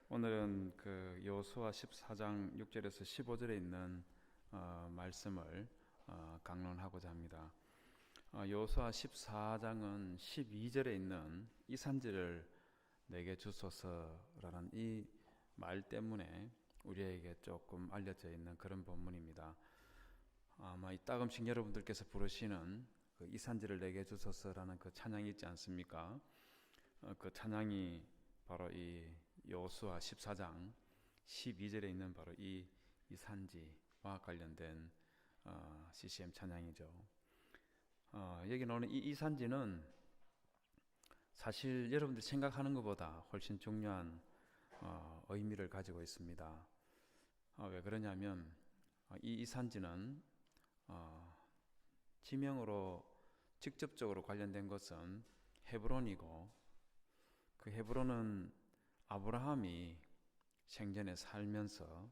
오늘은 그 여호수아 14장 6절에서 15절에 있는 말씀을 강론하고자 합니다. 여호수아 14장은 12절에 있는 이 산지를 내게 주소서라는 이 말 때문에 우리에게 조금 알려져 있는 그런 본문입니다. 아마 이따금씩 여러분들께서 부르시는 그 이 산지를 내게 주소서라는 그 찬양이 있지 않습니까? 그 찬양이 바로 이 여호수아 14장 12절에 있는 바로 이 산지와 관련된 CCM 찬양이죠. 여기 나오는 이 산지는 사실 여러분들이 생각하는 것보다 훨씬 중요한 의미를 가지고 있습니다. 왜 그러냐면 이 산지는 지명으로 직접적으로 관련된 것은 헤브론이고, 그 헤브론은 아브라함이 생전에 살면서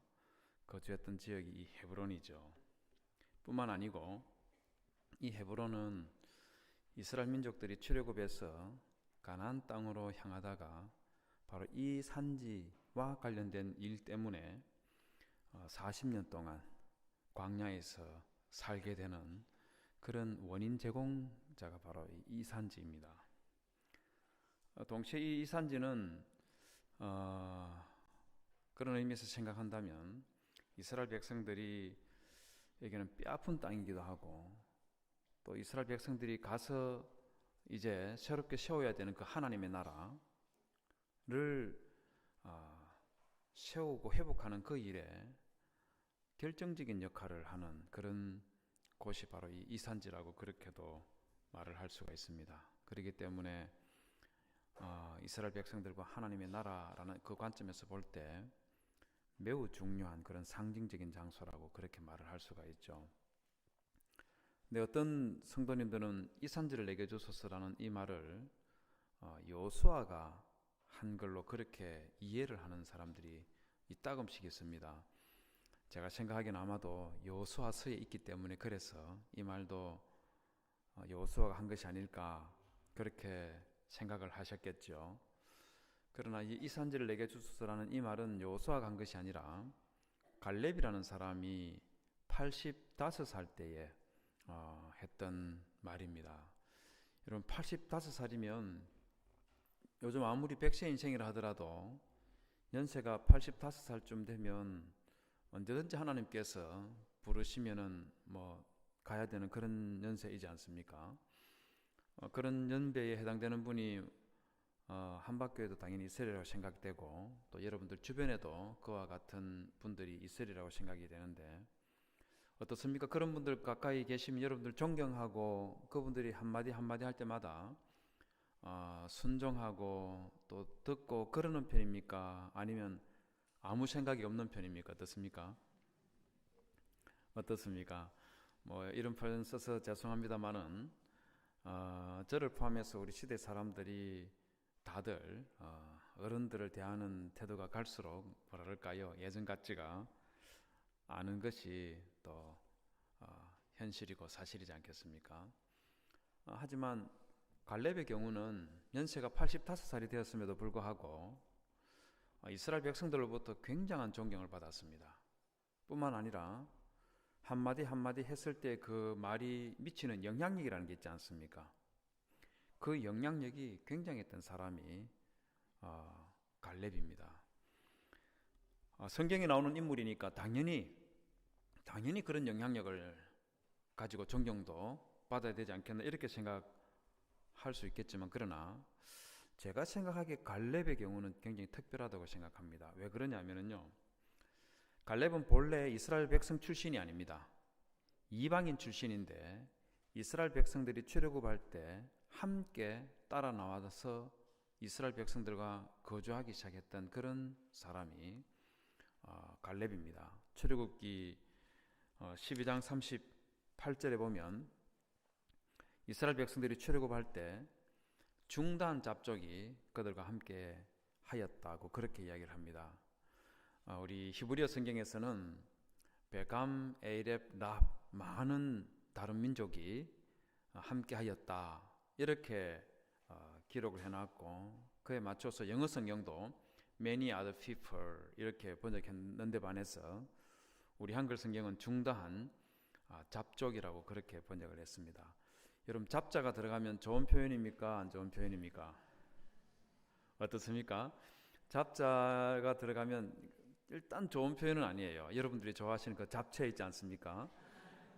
거주했던 지역이 이 헤브론이죠. 뿐만 아니고 이 헤브론은 이스라엘 민족들이 출애굽해서 가나안 땅으로 향하다가 바로 이 산지와 관련된 일 때문에 40년 동안 광야에서 살게 되는 그런 원인 제공자가 바로 이 산지입니다. 동시에 이 산지는 그런 의미에서 생각한다면 이스라엘 백성들이 에게는 뼈아픈 땅이기도 하고, 또 이스라엘 백성들이 가서 이제 새롭게 세워야 되는 그 하나님의 나라를 세우고 회복하는 그 일에 결정적인 역할을 하는 그런 곳이 바로 이 이산지라고 그렇게도 말을 할 수가 있습니다. 그렇기 때문에 이스라엘 백성들과 하나님의 나라라는 그 관점에서 볼 때 매우 중요한 그런 상징적인 장소라고 그렇게 말을 할 수가 있죠. 근데 어떤 성도님들은 이 산지를 내게 주소서라는 이 말을 여호수아가 한 걸로 그렇게 이해를 하는 사람들이 이따금씩 있습니다. 제가 생각하기엔 아마도 여호수아서에 있기 때문에 그래서 이 말도 여호수아가 한 것이 아닐까 그렇게 생각을 하셨겠죠. 그러나 이 산지를 내게 주소서라는 이 말은 여호수아가 한 것이 아니라 갈렙이라는 사람이 85살 때에 했던 말입니다. 여러분, 85살이면 요즘 아무리 100세 인생이라 하더라도 연세가 85살쯤 되면 언제든지 하나님께서 부르시면은 가야 되는 그런 연세이지 않습니까? 그런 연배에 해당되는 분이 한박교회도 당연히 있으리라고 생각되고, 또 여러분들 주변에도 그와 같은 분들이 있으리라고 생각이 되는데 어떻습니까? 그런 분들 가까이 계시면 여러분들 존경하고 그분들이 한마디 한마디 할 때마다 순종하고 또 듣고 그러는 편입니까? 아니면 아무 생각이 없는 편입니까? 어떻습니까? 어떻습니까? 이런 표현 써서 죄송합니다만은 저를 포함해서 우리 시대 사람들이 다들 어른들을 대하는 태도가 갈수록 뭐라 그럴까요? 예전 같지가 않은 것이 또 현실이고 사실이지 않겠습니까? 하지만 갈렙의 경우는 연세가 85살이 되었음에도 불구하고 이스라엘 백성들로부터 굉장한 존경을 받았습니다. 뿐만 아니라 한마디 한마디 했을 때 그 말이 미치는 영향력이라는 게 있지 않습니까? 그 영향력이 굉장했던 사람이 갈렙입니다. 성경에 나오는 인물이니까 당연히 그런 영향력을 가지고 존경도 받아야 되지 않겠나 이렇게 생각할 수 있겠지만, 그러나 제가 생각하기에 갈렙의 경우는 굉장히 특별하다고 생각합니다. 왜 그러냐면요, 갈렙은 본래 이스라엘 백성 출신이 아닙니다. 이방인 출신인데 이스라엘 백성들이 출애굽할 때 함께 따라 나와서 이스라엘 백성들과 거주하기 시작했던 그런 사람이 갈렙입니다. 출애굽기 12장 38절에 보면 이스라엘 백성들이 출애굽할 때 중단 잡족이 그들과 함께 하였다고 그렇게 이야기를 합니다. 우리 히브리어 성경에서는 베감, 에이렙, 랍 많은 다른 민족이 함께 하였다 이렇게 기록을 해놨고, 그에 맞춰서 영어 성경도 many other people 이렇게 번역했는데 반해서 우리 한글 성경은 중다한 잡족이라고 그렇게 번역을 했습니다. 여러분, 잡자가 들어가면 좋은 표현입니까? 안 좋은 표현입니까? 어떻습니까? 잡자가 들어가면 일단 좋은 표현은 아니에요. 여러분들이 좋아하시는 그 잡채 있지 않습니까?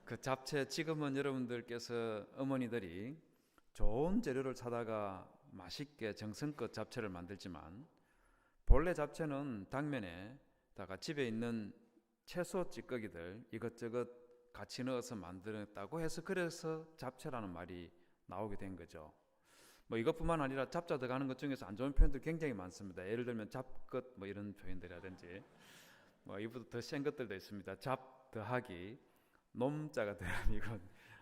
그 잡채, 지금은 여러분들께서 어머니들이 좋은 재료를 사다가 맛있게 정성껏 잡채를 만들지만 본래 잡채는 당면에다가 집에 있는 채소 찌꺼기들 이것저것 같이 넣어서 만들었다고 해서 그래서 잡채라는 말이 나오게 된 거죠. 뭐 이것뿐만 아니라 잡자 들어가는 것 중에서 안 좋은 표현들 굉장히 많습니다. 예를 들면 잡것 뭐 이런 표현들이라든지 뭐 이보다 더 센 것들도 있습니다. 잡 더하기 놈자가 들어가면 이건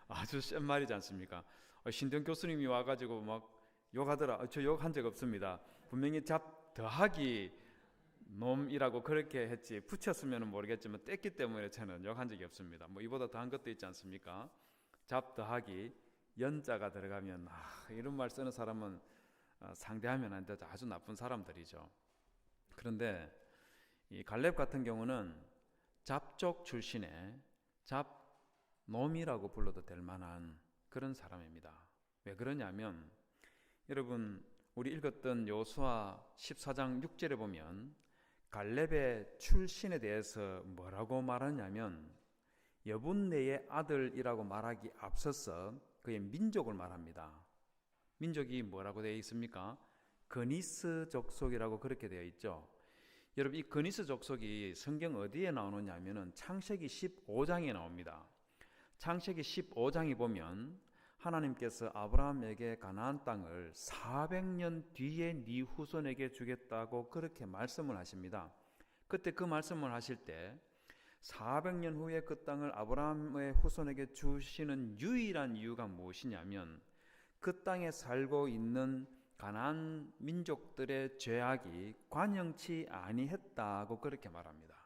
아주 센 말이지 않습니까? 신동 교수님이 와가지고 막 욕하더라. 저 욕한 적 없습니다. 분명히 잡 더하기 놈이라고 그렇게 했지 붙였으면 모르겠지만 뗐기 때문에 저는 욕한 적이 없습니다. 뭐 이보다 더한 것도 있지 않습니까? 잡 더하기 연자가 들어가면 이런 말 쓰는 사람은 상대하면 안 되죠. 아주 나쁜 사람들이죠. 그런데 이 갈렙 같은 경우는 잡족 출신의 잡놈이라고 불러도 될 만한 그런 사람입니다. 왜 그러냐면 여러분, 우리 읽었던 여호수아 14장 6절에 보면 갈렙의 출신에 대해서 뭐라고 말하냐면 여분네의 아들이라고 말하기 앞서서 그의 민족을 말합니다. 민족이 뭐라고 되어 있습니까? 그니스 족속이라고 그렇게 되어 있죠. 여러분, 이 그니스 족속이 성경 어디에 나오느냐면은 창세기 15장에 나옵니다. 창세기 15장에 보면 하나님께서 아브라함에게 가나안 땅을 400년 뒤에 네 후손에게 주겠다고 그렇게 말씀을 하십니다. 그때 그 말씀을 하실 때 400년 후에 그 땅을 아브라함의 후손에게 주시는 유일한 이유가 무엇이냐면 그 땅에 살고 있는 가나안 민족들의 죄악이 관영치 아니했다고 그렇게 말합니다.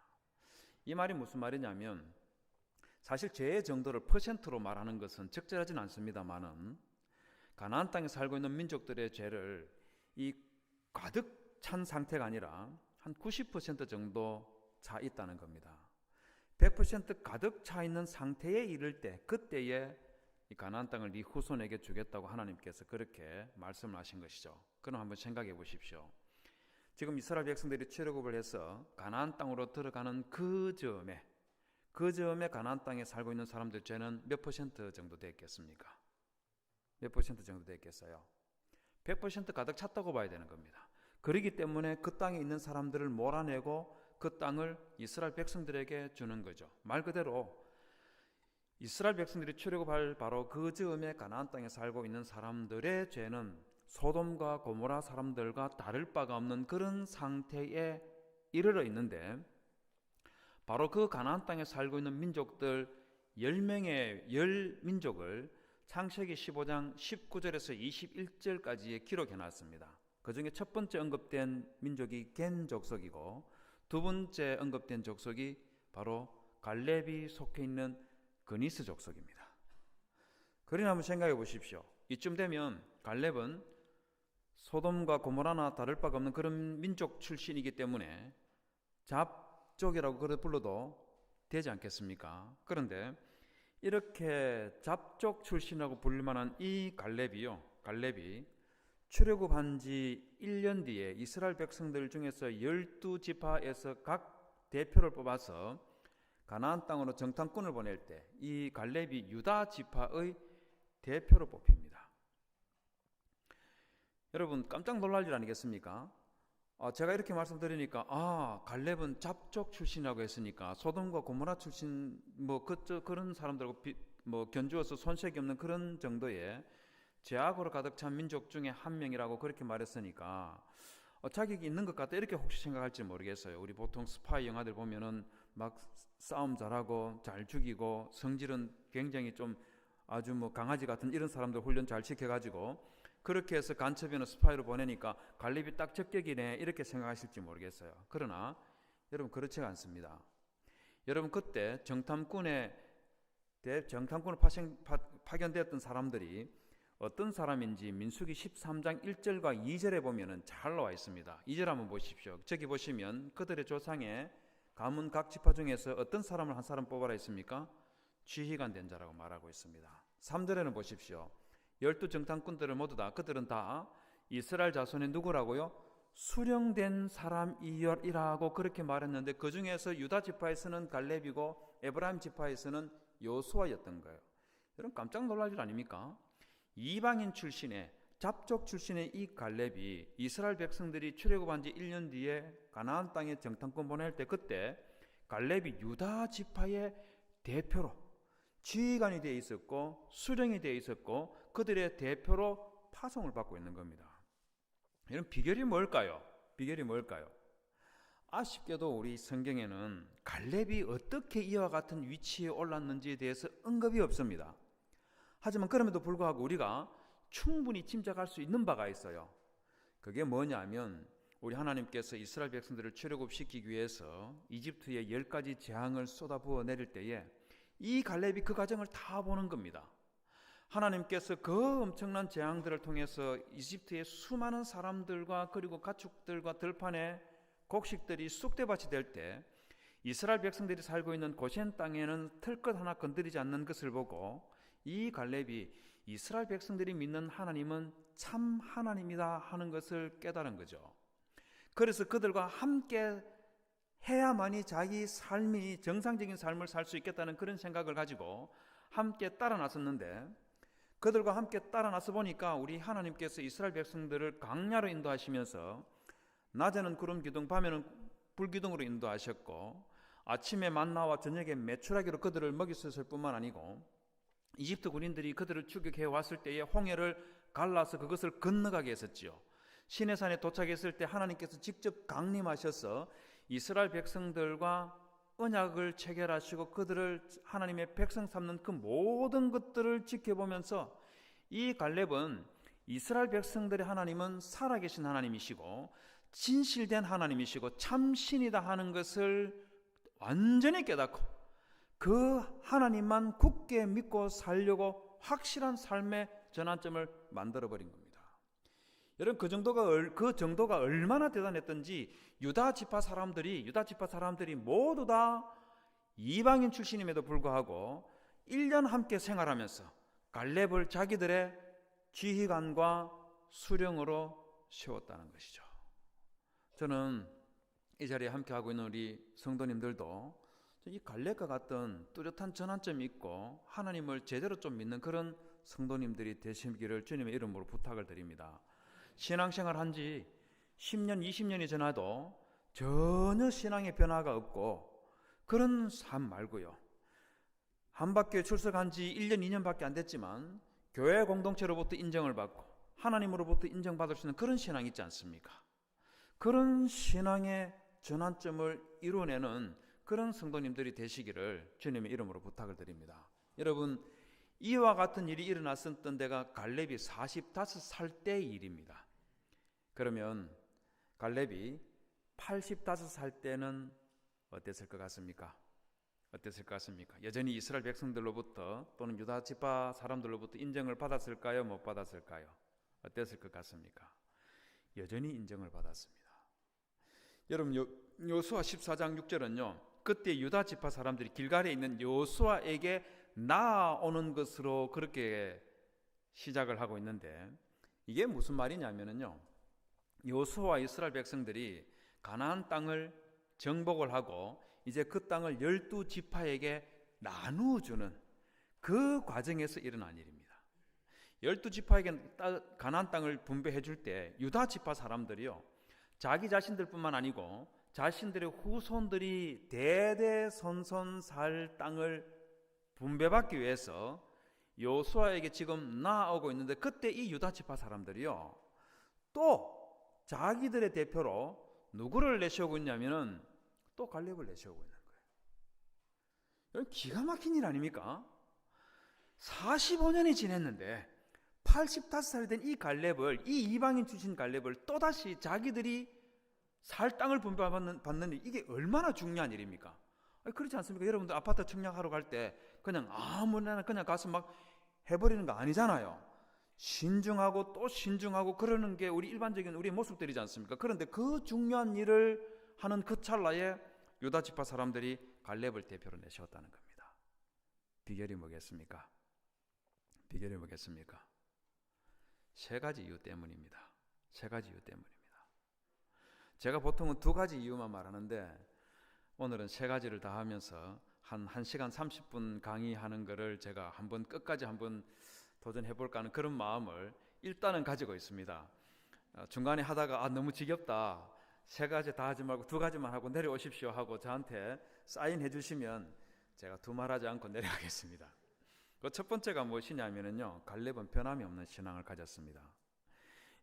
이 말이 무슨 말이냐면 사실 죄의 정도를 퍼센트로 말하는 것은 적절하진 않습니다만은 가나안 땅에 살고 있는 민족들의 죄를 이 가득 찬 상태가 아니라 한 90% 정도 차 있다는 겁니다. 100% 가득 차 있는 상태에 이를 때 그때에 이 가나안 땅을 네 후손에게 주겠다고 하나님께서 그렇게 말씀을 하신 것이죠. 그럼 한번 생각해 보십시오. 지금 이스라엘 백성들이 출애굽을 해서 가나안 땅으로 들어가는 그 즈음에 가나안 땅에 살고 있는 사람들 죄는 몇 퍼센트 정도 됐겠습니까? 몇 퍼센트 정도 됐겠어요? 100% 가득 찼다고 봐야 되는 겁니다. 그렇기 때문에 그 땅에 있는 사람들을 몰아내고 그 땅을 이스라엘 백성들에게 주는 거죠. 말 그대로 이스라엘 백성들이 출애굽할 바로 그 즈음에 가나안 땅에 살고 있는 사람들의 죄는 소돔과 고모라 사람들과 다를 바가 없는 그런 상태에 이르러 있는데 바로 그 가나안 땅에 살고 있는 민족들 10명의 10민족을 창세기 15장 19절에서 21절까지에 기록해 놨습니다. 그 중에 첫 번째 언급된 민족이 겐 족속이고 두 번째 언급된 족속이 바로 갈렙이 속해 있는 그니스 족속입니다. 그러나 한번 생각해 보십시오. 이쯤 되면 갈렙은 소돔과 고모라나 다를 바가 없는 그런 민족 출신이기 때문에 잡족이라고 불러도 되지 않겠습니까? 그런데 이렇게 잡족 출신이라고 불릴 만한 이 갈렙이 출애굽한 지 1년 뒤에 이스라엘 백성들 중에서 12지파에서 각 대표를 뽑아서 가나안 땅으로 정탐꾼을 보낼 때 이 갈렙이 유다 지파의 대표로 뽑힙니다. 여러분 깜짝 놀랄 일 아니겠습니까? 제가 이렇게 말씀드리니까 갈렙은 잡족 출신이라고 했으니까 소돔과 고모라 출신 그런 사람들하고 견주어서 손색이 없는 그런 정도의 죄악으로 가득 찬 민족 중에 한 명이라고 그렇게 말했으니까 자격이 있는 것 같다 이렇게 혹시 생각할지 모르겠어요. 우리 보통 스파이 영화들 보면은 막 싸움 잘하고 잘 죽이고 성질은 굉장히 좀 아주 강아지 같은 이런 사람들 훈련 잘 시켜가지고 그렇게 해서 간첩이나 스파이로 보내니까 갈렙이 딱 적격이네 이렇게 생각하실지 모르겠어요. 그러나 여러분 그렇지가 않습니다. 여러분 그때 정탐꾼으로 파견되었던 사람들이 어떤 사람인지 민수기 13장 1절과 2절에 보면은 잘 나와 있습니다. 2절 한번 보십시오. 저기 보시면 그들의 조상의 가문 각 지파 중에서 어떤 사람을 한 사람 뽑아라 했습니까? 지휘관 된 자라고 말하고 있습니다. 3절에는 보십시오. 12 정탐꾼들을 모두 다 그들은 다 이스라엘 자손의 누구라고요? 수령된 사람이라고 그렇게 말했는데 그 중에서 유다 지파에서는 갈렙이고 에브라임 지파에서는 여호수아였던 거예요. 여러분 깜짝 놀랄 일 아닙니까? 이방인 출신의 잡족 출신의 이 갈렙이 이스라엘 백성들이 출애굽한 지 1년 뒤에 가나안 땅에 정탐꾼 보낼 때 그때 갈렙이 유다 지파의 대표로 지휘관이 되어 있었고 수령이 되어 있었고 그들의 대표로 파송을 받고 있는 겁니다. 이런 비결이 뭘까요? 비결이 뭘까요? 아쉽게도 우리 성경에는 갈렙이 어떻게 이와 같은 위치에 올랐는지에 대해서 언급이 없습니다. 하지만 그럼에도 불구하고 우리가 충분히 짐작할 수 있는 바가 있어요. 그게 뭐냐면 우리 하나님께서 이스라엘 백성들을 출애굽시키기 위해서 이집트에 10가지 재앙을 쏟아부어 내릴 때에 이 갈렙이 그 과정을 다 보는 겁니다. 하나님께서 그 엄청난 재앙들을 통해서 이집트의 수많은 사람들과 그리고 가축들과 들판에 곡식들이 쑥대밭이 될 때 이스라엘 백성들이 살고 있는 고센 땅에는 털끝 하나 건드리지 않는 것을 보고 이 갈렙이 이스라엘 백성들이 믿는 하나님은 참 하나님이다 하는 것을 깨달은 거죠. 그래서 그들과 함께 해야만이 자기 삶이 정상적인 삶을 살 수 있겠다는 그런 생각을 가지고 함께 따라 나섰는데 그들과 함께 따라 나서 보니까 우리 하나님께서 이스라엘 백성들을 광야로 인도하시면서 낮에는 구름 기둥 밤에는 불 기둥으로 인도하셨고 아침에 만나와 저녁에 메추라기로 그들을 먹이셨을 뿐만 아니고 이집트 군인들이 그들을 추격해 왔을 때에 홍해를 갈라서 그것을 건너가게 했었지요. 시내산에 도착했을 때 하나님께서 직접 강림하셔서 이스라엘 백성들과 언약을 체결하시고 그들을 하나님의 백성 삼는 그 모든 것들을 지켜보면서 이 갈렙은 이스라엘 백성들의 하나님은 살아계신 하나님이시고 진실된 하나님이시고 참신이다 하는 것을 완전히 깨닫고 그 하나님만 굳게 믿고 살려고 확실한 삶의 전환점을 만들어버린 겁니다. 여러분 그 정도가 얼마나 대단했던지 유다 지파 사람들이 모두 다 이방인 출신임에도 불구하고 1년 함께 생활하면서 갈렙을 자기들의 지휘관과 수령으로 세웠다는 것이죠. 저는 이 자리에 함께 하고 있는 우리 성도님들도 이 갈렙과 같은 뚜렷한 전환점이 있고 하나님을 제대로 좀 믿는 그런 성도님들이 되시기를 주님의 이름으로 부탁을 드립니다. 신앙생활 한 지 10년, 20년이 지나도 전혀 신앙의 변화가 없고 그런 삶 말고요. 한박교회 출석한 지 1년, 2년밖에 안 됐지만 교회 공동체로부터 인정을 받고 하나님으로부터 인정받을 수 있는 그런 신앙이 있지 않습니까? 그런 신앙의 전환점을 이루어내는 그런 성도님들이 되시기를 주님의 이름으로 부탁을 드립니다. 여러분 이와 같은 일이 일어났었던 때가 갈렙이 45살 때의 일입니다. 그러면 갈렙이 85살 때는 어땠을 것 같습니까? 여전히 이스라엘 백성들로부터 또는 유다 지파 사람들로부터 인정을 받았을까요? 못 받았을까요? 어땠을 것 같습니까? 여전히 인정을 받았습니다. 여러분 여호수아 14장 6절은요. 그때 유다 지파 사람들이 길갈에 있는 여호수아에게 나아오는 것으로 그렇게 시작을 하고 있는데 이게 무슨 말이냐면요. 여호수아와 이스라엘 백성들이 가나안 땅을 정복을 하고 이제 그 땅을 12지파에게 나누어주는 그 과정에서 일어난 일입니다. 12지파에게 가나안 땅을 분배해 줄 때 유다 지파 사람들이요. 자기 자신들뿐만 아니고 자신들의 후손들이 대대손손 살 땅을 분배받기 위해서 여호수아에게 지금 나아오고 있는데 그때 이 유다 지파 사람들이요. 또 자기들의 대표로 누구를 내세우고 있냐면은 또 갈렙을 내세우고 있는 거예요. 여러분 기가 막힌 일 아닙니까? 45년이 지났는데 85살이 된 이 갈렙을 이 이방인 출신 갈렙을 또다시 자기들이 살 땅을 분배받는 일 이게 얼마나 중요한 일입니까? 그렇지 않습니까? 여러분들 아파트 청약하러 갈 때 그냥 아무나 그냥 가서 막 해버리는 거 아니잖아요. 신중하고 또 신중하고 그러는 게 우리 일반적인 우리의 모습들이지 않습니까? 그런데 그 중요한 일을 하는 그 찰나에 유다 지파 사람들이 갈렙을 대표로 내세웠다는 겁니다. 비결이 뭐겠습니까? 비결이 뭐겠습니까? 세 가지 이유 때문입니다. 세 가지 이유 때문입니다. 제가 보통은 두 가지 이유만 말하는데 오늘은 세 가지를 다 하면서 한 1시간 30분 강의하는 거를 제가 한번 끝까지 한번 도전해볼까 하는 그런 마음을 일단은 가지고 있습니다. 중간에 하다가 너무 지겹다, 세 가지 다 하지 말고 두 가지만 하고 내려오십시오 하고 저한테 사인해 주시면 제가 두말하지 않고 내려가겠습니다. 그 첫 번째가 무엇이냐면요, 갈렙은 변함이 없는 신앙을 가졌습니다.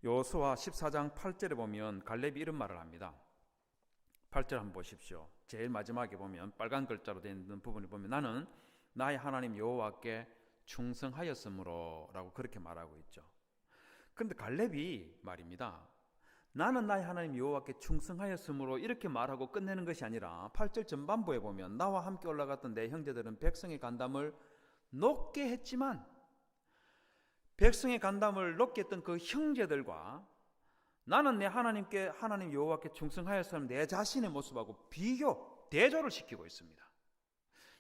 여호수아 14장 8절에 보면 갈렙이 이런 말을 합니다. 8절 한번 보십시오. 제일 마지막에 보면 빨간 글자로 되어 있는 부분을 보면 나는 나의 하나님 여호와께 충성하였으므로 라고 그렇게 말하고 있죠. 그런데 갈렙이 말입니다, 나는 나의 하나님 여호와께 충성하였으므로 이렇게 말하고 끝내는 것이 아니라 8절 전반부에 보면 나와 함께 올라갔던 내 형제들은 백성의 간담을 높게 했지만 백성의 간담을 높게 했던 그 형제들과 나는 내 하나님께 하나님 여호와께 충성하였으면 내 자신의 모습하고 비교, 대조를 시키고 있습니다.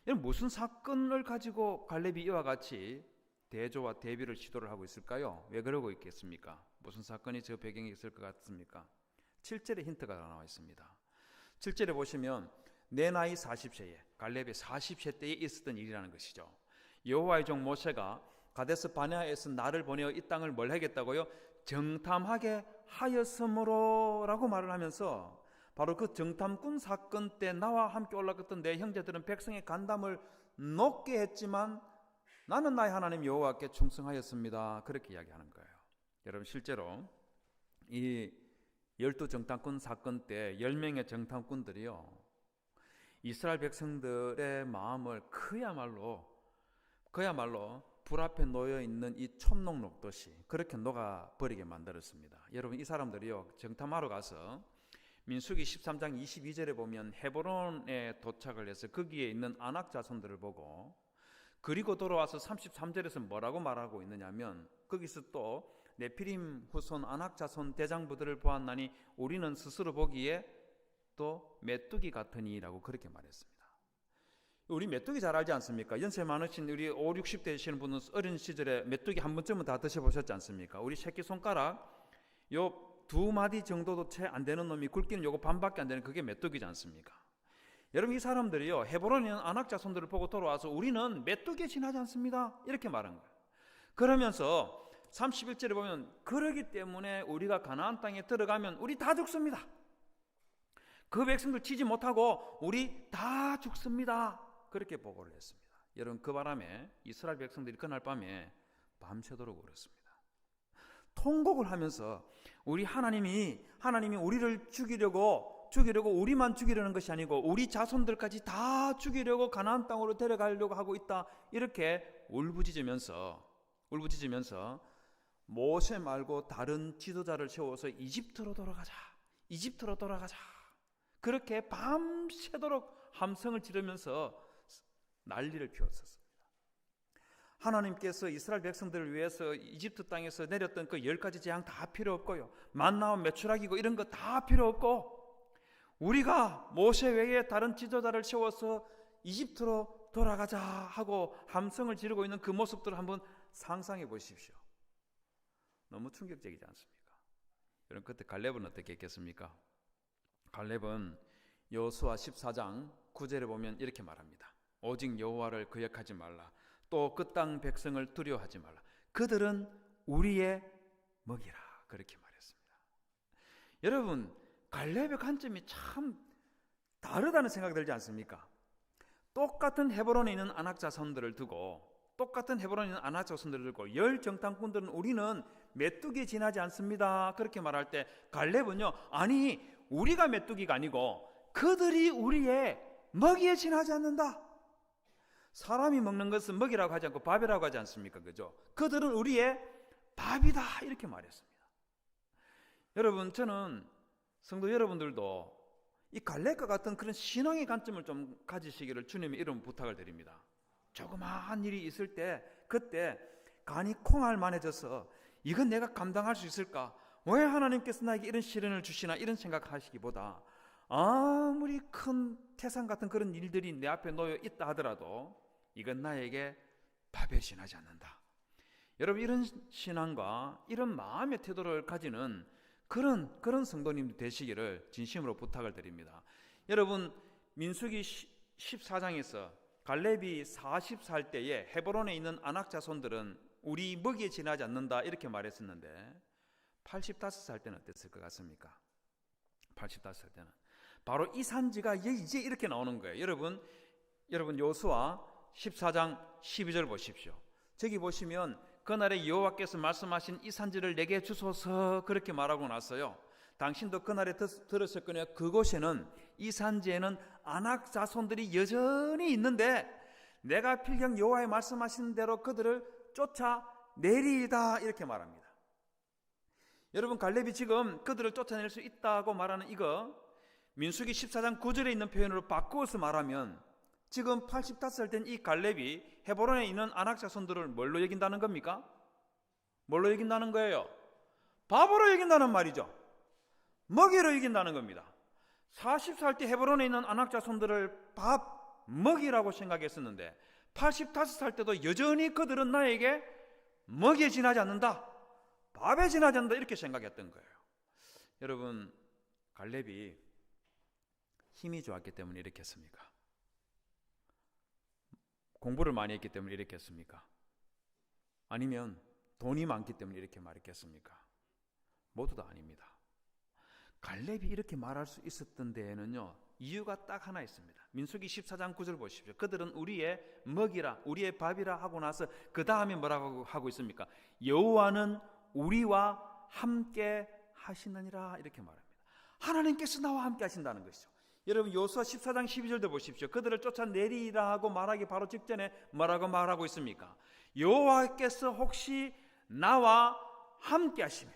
이런 무슨 사건을 가지고 갈렙이 이와 같이 대조와 대비를 시도를 하고 있을까요? 왜 그러고 있겠습니까? 무슨 사건이 저 배경에 있을 것 같습니까? 7절에 힌트가 나와 있습니다. 7절에 보시면 내 나이 40세에 갈렙의 40세 때에 있었던 일이라는 것이죠. 여호와의 종 모세가 가데스 바네아에서 나를 보내어 이 땅을 뭘 하겠다고요? 정탐하게 하였으므로 라고 말을 하면서 바로 그 정탐꾼 사건 때 나와 함께 올라갔던 내 형제들은 백성의 간담을 높게 했지만 나는 나의 하나님 여호와께 충성하였습니다. 그렇게 이야기하는 거예요. 여러분, 실제로 이 12 정탐꾼 사건 때 10명의 정탐꾼들이요, 이스라엘 백성들의 마음을 그야말로 불 앞에 놓여 있는 이 촛농 녹듯이 그렇게 녹아버리게 만들었습니다. 여러분, 이 사람들이요, 정탐하러 가서 민수기 13장 22절에 보면 헤브론에 도착을 해서 거기에 있는 아낙 자손들을 보고, 그리고 돌아와서 33절에서 뭐라고 말하고 있느냐면 거기서 또 네피림 후손 아낙 자손 대장부들을 보았나니 우리는 스스로 보기에 또 메뚜기 같으니라고 그렇게 말했습니다. 우리 메뚜기 잘 알지 않습니까? 연세 많으신 우리 5, 60대 되시는 분은 어린 시절에 메뚜기 한 번쯤은 다 드셔보셨지 않습니까? 우리 새끼손가락 요 2마디 정도도 채 안 되는 놈이 굵기는 요거 반밖에 안 되는 그게 메뚜기지 않습니까? 여러분, 이 사람들이요, 헤브론에 있는 아낙 자손들을 보고 돌아와서 우리는 메뚜기에 지나지 않습니다, 이렇게 말한 거예요. 그러면서 31절에 보면 그러기 때문에 우리가 가나안 땅에 들어가면 우리 다 죽습니다. 그 백성들 치지 못하고 우리 다 죽습니다. 그렇게 보고를 했습니다. 여러분, 그 바람에 이스라엘 백성들이 그날 밤에 밤새도록 울었습니다. 통곡을 하면서 우리 하나님이 우리를 죽이려고 우리만 죽이려는 것이 아니고 우리 자손들까지 다 죽이려고 가나안 땅으로 데려가려고 하고 있다, 이렇게 울부짖으면서 모세 말고 다른 지도자를 세워서 이집트로 돌아가자 그렇게 밤새도록 함성을 지르면서 난리를 피웠었습니다. 하나님께서 이스라엘 백성들을 위해서 이집트 땅에서 내렸던 그 10가지 재앙 다 필요 없고요, 만나와 메추라기고 이런 거 다 필요 없고, 우리가 모세 외에 다른 지도자를 세워서 이집트로 돌아가자 하고 함성을 지르고 있는 그 모습들을 한번 상상해 보십시오. 너무 충격적이지 않습니까? 여러분, 그때 갈렙은 어떻게 했겠습니까? 갈렙은 여호수아 14장 9절에 보면 이렇게 말합니다. 오직 여호와를 거역하지 말라. 또 그 땅 백성을 두려워하지 말라. 그들은 우리의 먹이라. 그렇게 말했습니다. 여러분, 갈렙의 관점이 참 다르다는 생각이 들지 않습니까? 똑같은 헤브론에 있는 아낙 자손들을 두고 열 정탐꾼들은 우리는 메뚜기에 지나지 않습니다, 그렇게 말할 때 갈렙은요, 아니 우리가 메뚜기가 아니고 그들이 우리의 먹이에 지나지 않는다. 사람이 먹는 것은 먹이라고 하지 않고 밥이라고 하지 않습니까? 그죠? 그들은 우리의 밥이다, 이렇게 말했습니다. 여러분, 저는 성도 여러분들도 이 갈렙과 같은 그런 신앙의 관점을 좀 가지시기를 주님의 이름 부탁을 드립니다. 조그마한 일이 있을 때 그때 간이 콩알만해져서 이건 내가 감당할 수 있을까? 왜 하나님께서 나에게 이런 시련을 주시나? 이런 생각하시기보다 아무리 큰 태산 같은 그런 일들이 내 앞에 놓여 있다 하더라도 이건 나에게 파멸신하지 않는다. 여러분, 이런 신앙과 이런 마음의 태도를 가지는 그런 성도님 되시기를 진심으로 부탁을 드립니다. 여러분, 민수기 14장에서 갈렙이 40살 때에 헤브론에 있는 아낙 자손들은 우리 먹이에 지나지 않는다 이렇게 말했었는데 85살 때는 어땠을 것 같습니까? 85살 때는 바로 이 산지가 이제 이렇게 나오는 거예요. 여러분 여호수아 14장 12절 보십시오. 저기 보시면 그날에 여호와께서 말씀하신 이 산지를 내게 주소서 그렇게 말하고 났어요. 당신도 그날에 들었었거니와 그곳에는 이 산지에는 아낙 자손들이 여전히 있는데 내가 필경 여호와의 말씀하신 대로 그들을 쫓아내리이다 이렇게 말합니다. 여러분, 갈렙이 지금 그들을 쫓아낼 수 있다고 말하는 이거 민수기 14장 9절에 있는 표현으로 바꾸어서 말하면 지금 85살 된 이 갈렙이 헤브론에 있는 아낙 자손들을 뭘로 여긴다는 겁니까? 뭘로 여긴다는 거예요? 바보로 여긴다는 말이죠. 먹이로 여긴다는 겁니다. 40살 때 헤브론에 있는 아낙 자손들을 밥, 먹이라고 생각했었는데 85살 때도 여전히 그들은 나에게 먹이에 지나지 않는다, 밥에 지나지 않는다 이렇게 생각했던 거예요. 여러분, 갈렙이 힘이 좋았기 때문에 이렇게 했습니까? 공부를 많이 했기 때문에 이렇게 했습니까? 아니면 돈이 많기 때문에 이렇게 말했겠습니까? 모두 다 아닙니다. 갈렙이 이렇게 말할 수 있었던 데에는요, 이유가 딱 하나 있습니다. 민수기 14장 9절 보십시오. 그들은 우리의 먹이라, 우리의 밥이라 하고 나서 그 다음에 뭐라고 하고 있습니까? 여호와는 우리와 함께 하시느니라 이렇게 말합니다. 하나님께서 나와 함께 하신다는 것이죠. 여러분, 여호수아 14장 12절도 보십시오. 그들을 쫓아내리라 하고 말하기 바로 직전에 뭐라고 말하고 있습니까? 여호와께서 혹시 나와 함께 하시면,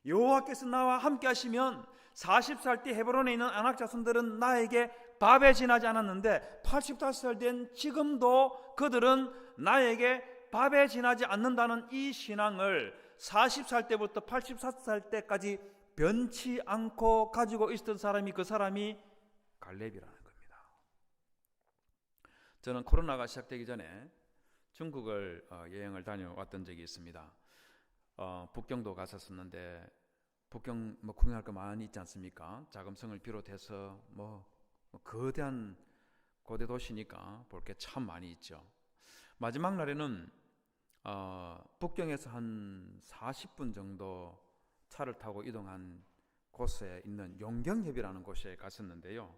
여호와께서 나와 함께 하시면 40살 때 헤브론에 있는 아낙 자손들은 나에게 밥에 지나지 않았는데 85살 된 지금도 그들은 나에게 밥에 지나지 않는다는 이 신앙을 40살 때부터 84살 때까지 변치 않고 가지고 있었던 사람이, 그 사람이 갈렙이라는 겁니다. 저는 코로나가 시작되기 전에 중국을 여행을 다녀왔던 적이 있습니다. 북경도 갔었는데 북경 구경할 거 많이 있지 않습니까? 자금성을 비롯해서 거대한 고대 도시니까 볼 게 참 많이 있죠. 마지막 날에는 북경에서 한 40분 정도 차를 타고 이동한 곳에 있는 용경협이라는 곳에 갔었는데요.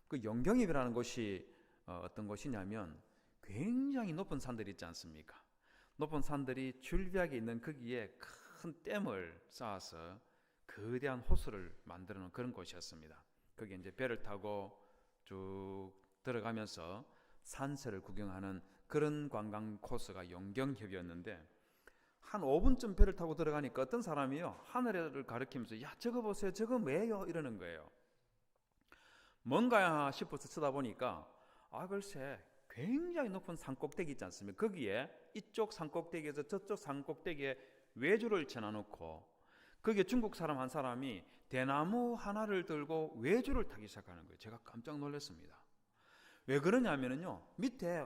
그 용경협이라는 곳이 어떤 곳이냐면 굉장히 높은 산들이 있지 않습니까? 높은 산들이 줄비하게 있는 거기에 큰 댐을 쌓아서 거대한 호수를 만들어 놓은 그런 곳이었습니다. 거기에 이제 배를 타고 쭉 들어가면서 산세를 구경하는 그런 관광 코스가 용경협이었는데 한 5분쯤 배를 타고 들어가니까 어떤 사람이요, 하늘을 가리키면서 야, 저거 보세요, 저거 뭐예요? 이러는 거예요. 뭔가 싶어서 쳐다보니까 글쎄 굉장히 높은 산꼭대기 있지 않습니까? 거기에 이쪽 산꼭대기에서 저쪽 산꼭대기에 외주를 쳐놔놓고 거기에 중국 사람 한 사람이 대나무 하나를 들고 외주를 타기 시작하는 거예요. 제가 깜짝 놀랐습니다. 왜 그러냐면요, 밑에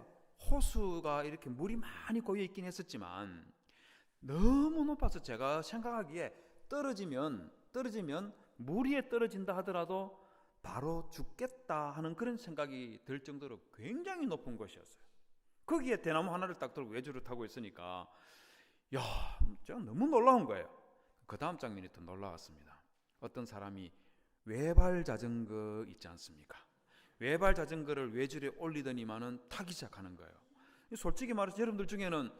호수가 이렇게 물이 많이 고여 있긴 했었지만 너무 높아서 제가 생각하기에 떨어지면 물 위에 떨어진다 하더라도 바로 죽겠다 하는 그런 생각이 들 정도로 굉장히 높은 곳이었어요. 거기에 대나무 하나를 딱 들고 외주를 타고 있으니까 제가 너무 놀라운 거예요. 그 다음 장면이 더 놀라웠습니다. 어떤 사람이 외발 자전거 있지 않습니까? 외발 자전거를 외줄에 올리더니만은 타기 시작하는 거예요. 솔직히 말해서 여러분들 중에는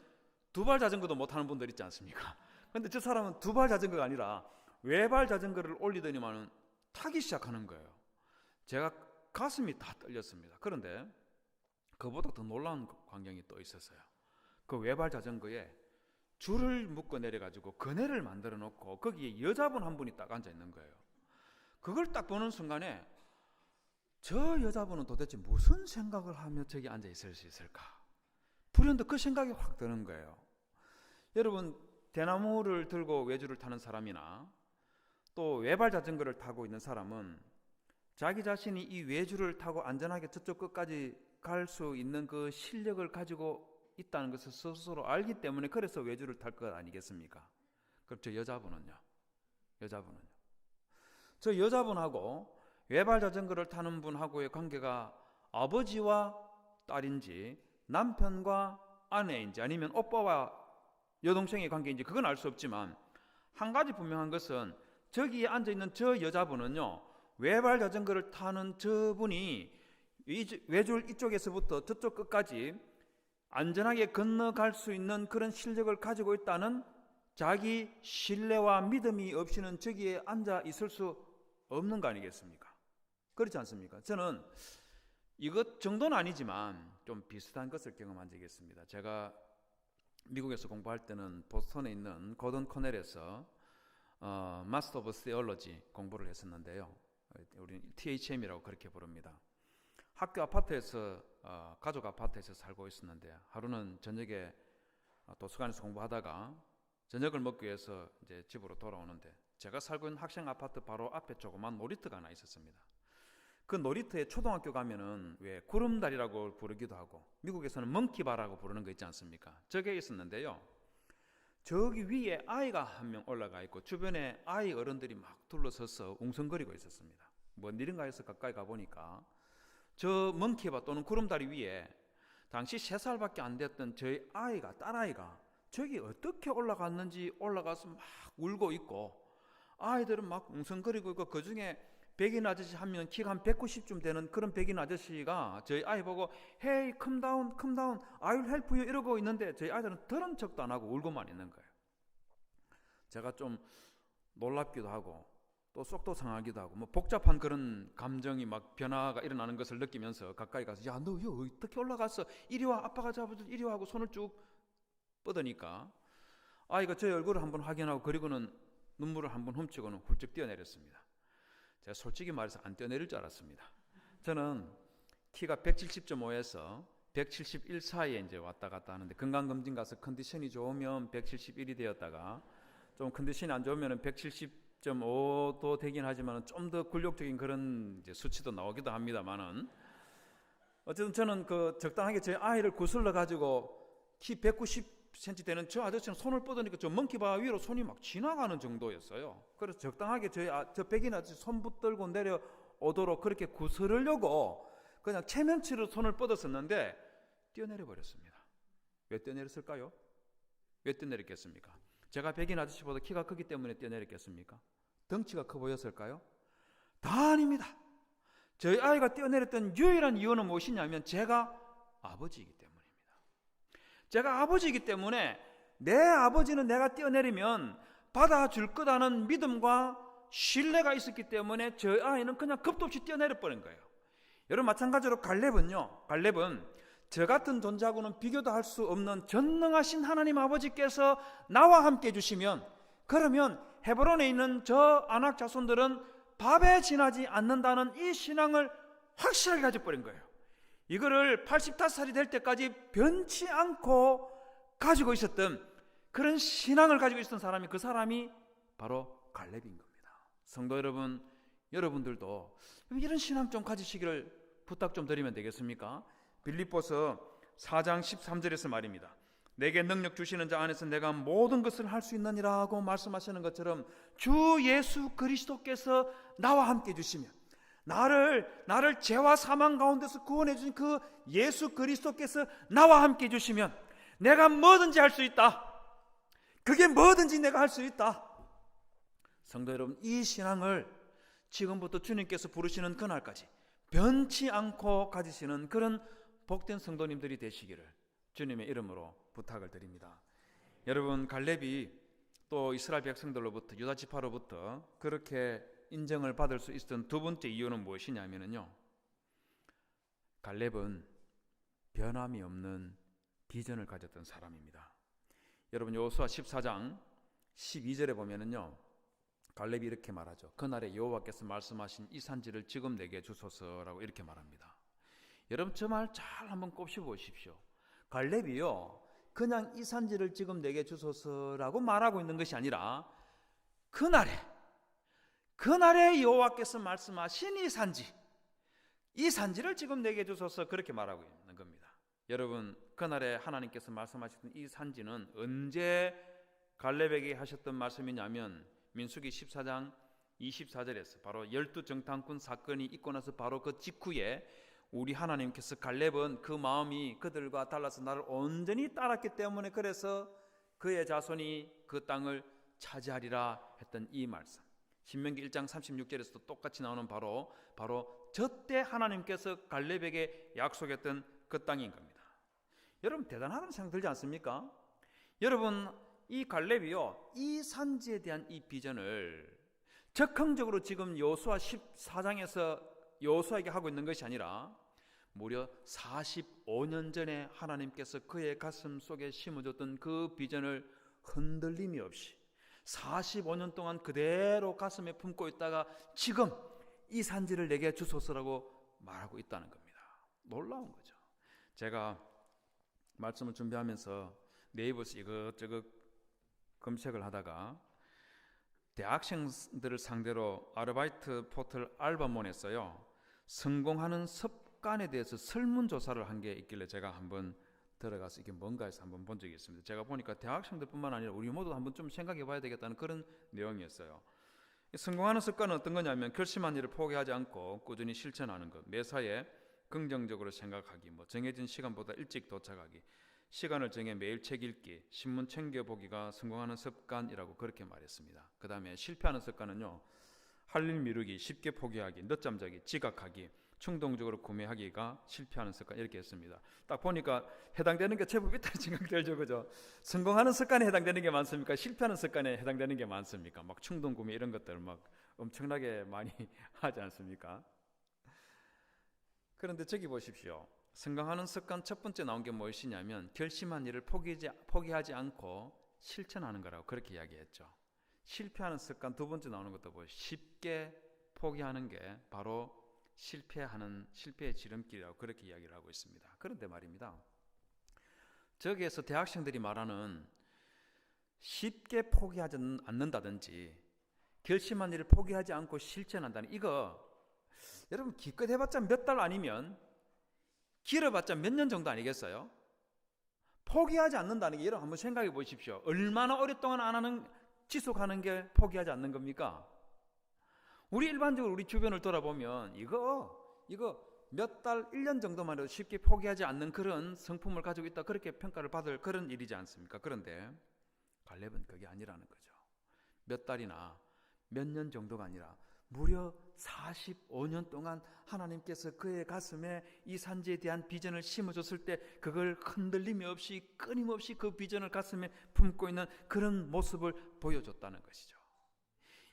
두발 자전거도 못 타는 분들 있지 않습니까? 근데 저 사람은 두발 자전거가 아니라 외발 자전거를 올리더니만은 타기 시작하는 거예요. 제가 가슴이 다 떨렸습니다. 그런데 그보다 더 놀라운 광경이 또 있었어요. 그 외발 자전거에 줄을 묶어 내려가지고 그네를 만들어 놓고 거기에 여자분 한 분이 딱 앉아 있는 거예요. 그걸 딱 보는 순간에 저 여자분은 도대체 무슨 생각을 하며 저기 앉아 있을 수 있을까? 불현듯 그 생각이 확 드는 거예요. 여러분, 대나무를 들고 외주를 타는 사람이나 또 외발 자전거를 타고 있는 사람은 자기 자신이 이 외주를 타고 안전하게 저쪽 끝까지 갈 수 있는 그 실력을 가지고 있다는 것을 스스로 알기 때문에 그래서 외주를 탈 것 아니겠습니까? 그럼 저 여자분은요? 저 여자분하고 외발 자전거를 타는 분하고의 관계가 아버지와 딸인지 남편과 아내인지 아니면 오빠와 여동생의 관계인지 그건 알 수 없지만 한 가지 분명한 것은 저기에 앉아있는 저 여자분은요, 외발 자전거를 타는 저분이 외줄 이쪽에서부터 저쪽 끝까지 안전하게 건너갈 수 있는 그런 실력을 가지고 있다는 자기 신뢰와 믿음이 없이는 저기에 앉아 있을 수 없는 거 아니겠습니까? 그렇지 않습니까? 저는 이것 정도는 아니지만 좀 비슷한 것을 경험한 적이 있습니다. 제가 미국에서 공부할 때는 보스턴에 있는 고든 코넬에서 마스터 오브 시올로지 공부를 했었는데요. 우리는 THM이라고 그렇게 부릅니다. 학교 아파트에서 가족 아파트에서 살고 있었는데 하루는 저녁에 도서관에서 공부하다가 저녁을 먹기 위해서 이제 집으로 돌아오는데 제가 살고 있는 학생 아파트 바로 앞에 조그만 놀이터가 하나 있었습니다. 그 놀이터에 초등학교 가면은 왜 구름다리라고 부르기도 하고 미국에서는 멍키바라고 부르는 거 있지 않습니까? 저게 있었는데요. 저기 위에 아이가 한 명 올라가 있고 주변에 아이 어른들이 막 둘러서서 웅성거리고 있었습니다. 뭔 일인가 해서 가까이 가보니까 저 멍키바 또는 구름다리 위에 당시 3살밖에 안 됐던 저희 아이가, 딸아이가 저기 어떻게 올라갔는지 올라가서 막 울고 있고 아이들은 막 웅성거리고 있고 그 중에 백인 아저씨 한 명 키가 한 190쯤 되는 그런 백인 아저씨가 저희 아이 보고 Hey, come down, I'll help you 이러고 있는데 저희 아이들은 들은 척도 안 하고 울고만 있는 거예요. 제가 좀 놀랍기도 하고 또 속도 상하기도 하고 뭐 복잡한 그런 감정이 막 변화가 일어나는 것을 느끼면서 가까이 가서 야, 너 어떻게 올라갔어? 이리 와, 아빠가 잡아줘, 이리 와 하고 손을 쭉 뻗으니까 아이가 제 얼굴을 한번 확인하고 그리고는 눈물을 한번 훔치고는 훌쩍 뛰어내렸습니다. 제가 솔직히 말해서 안 뛰어내릴 줄 알았습니다. 저는 키가 170.5에서 171 사이에 이제 왔다 갔다 하는데 건강검진 가서 컨디션이 좋으면 171이 되었다가 좀 컨디션이 안 좋으면 170.5도 되긴 하지만 좀 더 굴욕적인 그런 이제 수치도 나오기도 합니다만은 어쨌든 저는 그 적당하게 제 아이를 구슬러 가지고 키 190cm 되는 저 아저씨는 손을 뻗으니까 저 멍키바 위로 손이 막 지나가는 정도였어요. 그래서 적당하게 저 백인 아저씨 손 붙들고 내려오도록 그렇게 구슬으려고 그냥 체면치로 손을 뻗었었는데 뛰어내려 버렸습니다. 왜 뛰어내렸을까요? 왜 뛰어내렸겠습니까? 제가 백인 아저씨보다 키가 크기 때문에 뛰어내렸겠습니까? 덩치가 커 보였을까요? 다 아닙니다. 저희 아이가 뛰어내렸던 유일한 이유는 무엇이냐면 제가 아버지이기 때문입니다. 제가 아버지이기 때문에 내 아버지는 내가 뛰어내리면 받아줄 거라는 믿음과 신뢰가 있었기 때문에 저희 아이는 그냥 겁도 없이 뛰어내려 버린 거예요. 여러분 마찬가지로 갈렙은 저 같은 존재하고는 비교도 할 수 없는 전능하신 하나님 아버지께서 나와 함께 해주시면 그러면 헤브론에 있는 저 아낙 자손들은 밥에 지나지 않는다는 이 신앙을 확실하게 가져버린 거예요. 이거를 85살이 될 때까지 변치 않고 가지고 있었던 그런 신앙을 가지고 있었던 사람이 그 사람이 바로 갈렙인 겁니다. 성도 여러분, 여러분들도 이런 신앙 좀 가지시기를 부탁 좀 드리면 되겠습니까? 빌립보서 4장 13절에서 말입니다. 내게 능력 주시는 자 안에서 내가 모든 것을 할 수 있느니라고 말씀하시는 것처럼 주 예수 그리스도께서 나와 함께 해주시면 나를 죄와 사망 가운데서 구원해 주신 그 예수 그리스도께서 나와 함께 해주시면 내가 뭐든지 할 수 있다. 그게 뭐든지 내가 할 수 있다. 성도 여러분, 이 신앙을 지금부터 주님께서 부르시는 그날까지 변치 않고 가지시는 그런 복된 성도님들이 되시기를 주님의 이름으로 부탁을 드립니다. 여러분, 갈렙이 또 이스라엘 백성들로부터 유다 지파로부터 그렇게 인정을 받을 수 있었던 두 번째 이유는 무엇이냐면요, 갈렙은 변함이 없는 비전을 가졌던 사람입니다. 여러분, 여호수아 14장 12절에 보면은요, 갈렙이 이렇게 말하죠. 그날에 여호와께서 말씀하신 이 산지를 지금 내게 주소서라고 이렇게 말합니다. 여러분, 저 말 잘 한번 곱씹어 보십시오. 갈렙이요, 그냥 이 산지를 지금 내게 주소서라고 말하고 있는 것이 아니라 그날에 여호와께서 말씀하신 이 산지를 지금 내게 주소서 그렇게 말하고 있는 겁니다. 여러분, 그날에 하나님께서 말씀하셨던 이 산지는 언제 갈렙에게 하셨던 말씀이냐면 민수기 14장 24절에서 바로 12정탐꾼 사건이 있고 나서 바로 그 직후에 우리 하나님께서 갈렙은 그 마음이 그들과 달라서 나를 온전히 따랐기 때문에 그래서 그의 자손이 그 땅을 차지하리라 했던 이 말씀, 신명기 1장 36절에서도 똑같이 나오는 바로 저때 하나님께서 갈렙에게 약속했던 그 땅인 겁니다. 여러분, 대단하다는 생각 들지 않습니까? 여러분, 이 갈렙이요, 이 산지에 대한 이 비전을 적극적으로 지금 여호수아 14장에서 여호수아에게 하고 있는 것이 아니라 무려 45년 전에 하나님께서 그의 가슴 속에 심어줬던 그 비전을 흔들림이 없이 45년 동안 그대로 가슴에 품고 있다가 지금 이 산지를 내게 주소서라고 말하고 있다는 겁니다. 놀라운 거죠. 제가 말씀을 준비하면서 네이버에서 이것저것 검색을 하다가 대학생들을 상대로 아르바이트 포털 알바몬에서요, 성공하는 습관에 대해서 설문조사를 한 게 있길래 제가 한번 들어가서 이게 뭔가 해서 한번 본 적이 있습니다. 제가 보니까 대학생들뿐만 아니라 우리 모두 한번 좀 생각해 봐야 되겠다는 그런 내용이었어요. 성공하는 습관은 어떤 거냐면 결심한 일을 포기하지 않고 꾸준히 실천하는 것, 매사에 긍정적으로 생각하기, 정해진 시간보다 일찍 도착하기, 시간을 정해 매일 책 읽기, 신문 챙겨보기가 성공하는 습관이라고 그렇게 말했습니다. 그 다음에 실패하는 습관은요, 할 일 미루기, 쉽게 포기하기, 늦잠 자기, 지각하기, 충동적으로 구매하기가 실패하는 습관, 이렇게 했습니다. 딱 보니까 해당되는 게 제법 있다는 생각이 들죠, 그죠? 성공하는 습관에 해당되는 게 많습니까? 실패하는 습관에 해당되는 게 많습니까? 막 충동 구매 이런 것들 막 엄청나게 많이 하지 않습니까? 그런데 저기 보십시오. 성공하는 습관 첫 번째 나온 게 무엇이냐면 결심한 일을 포기하지 않고 실천하는 거라고 그렇게 이야기했죠. 실패하는 습관 두 번째 나오는 것도 쉽게 포기하는 게 바로 실패의 지름길이라고 그렇게 이야기를 하고 있습니다. 그런데 말입니다, 저기에서 대학생들이 말하는 쉽게 포기하지 않는다든지 결심한 일을 포기하지 않고 실천한다는 이거, 여러분 기껏 해봤자 몇 달 아니면 길어봤자 몇 년 정도 아니겠어요? 포기하지 않는다는 게, 여러분 한번 생각해 보십시오. 얼마나 오랫동안 안 하는, 지속하는 게 포기하지 않는 겁니까? 우리 일반적으로 우리 주변을 돌아보면 이거 몇 달, 1년 정도만 해도 쉽게 포기하지 않는 그런 성품을 가지고 있다, 그렇게 평가를 받을 그런 일이지 않습니까? 그런데 갈렙은 그게 아니라는 거죠. 몇 달이나 몇 년 정도가 아니라 무려 45년 동안 하나님께서 그의 가슴에 이 산지에 대한 비전을 심어줬을 때 그걸 흔들림이 없이 끊임없이 그 비전을 가슴에 품고 있는 그런 모습을 보여줬다는 것이죠.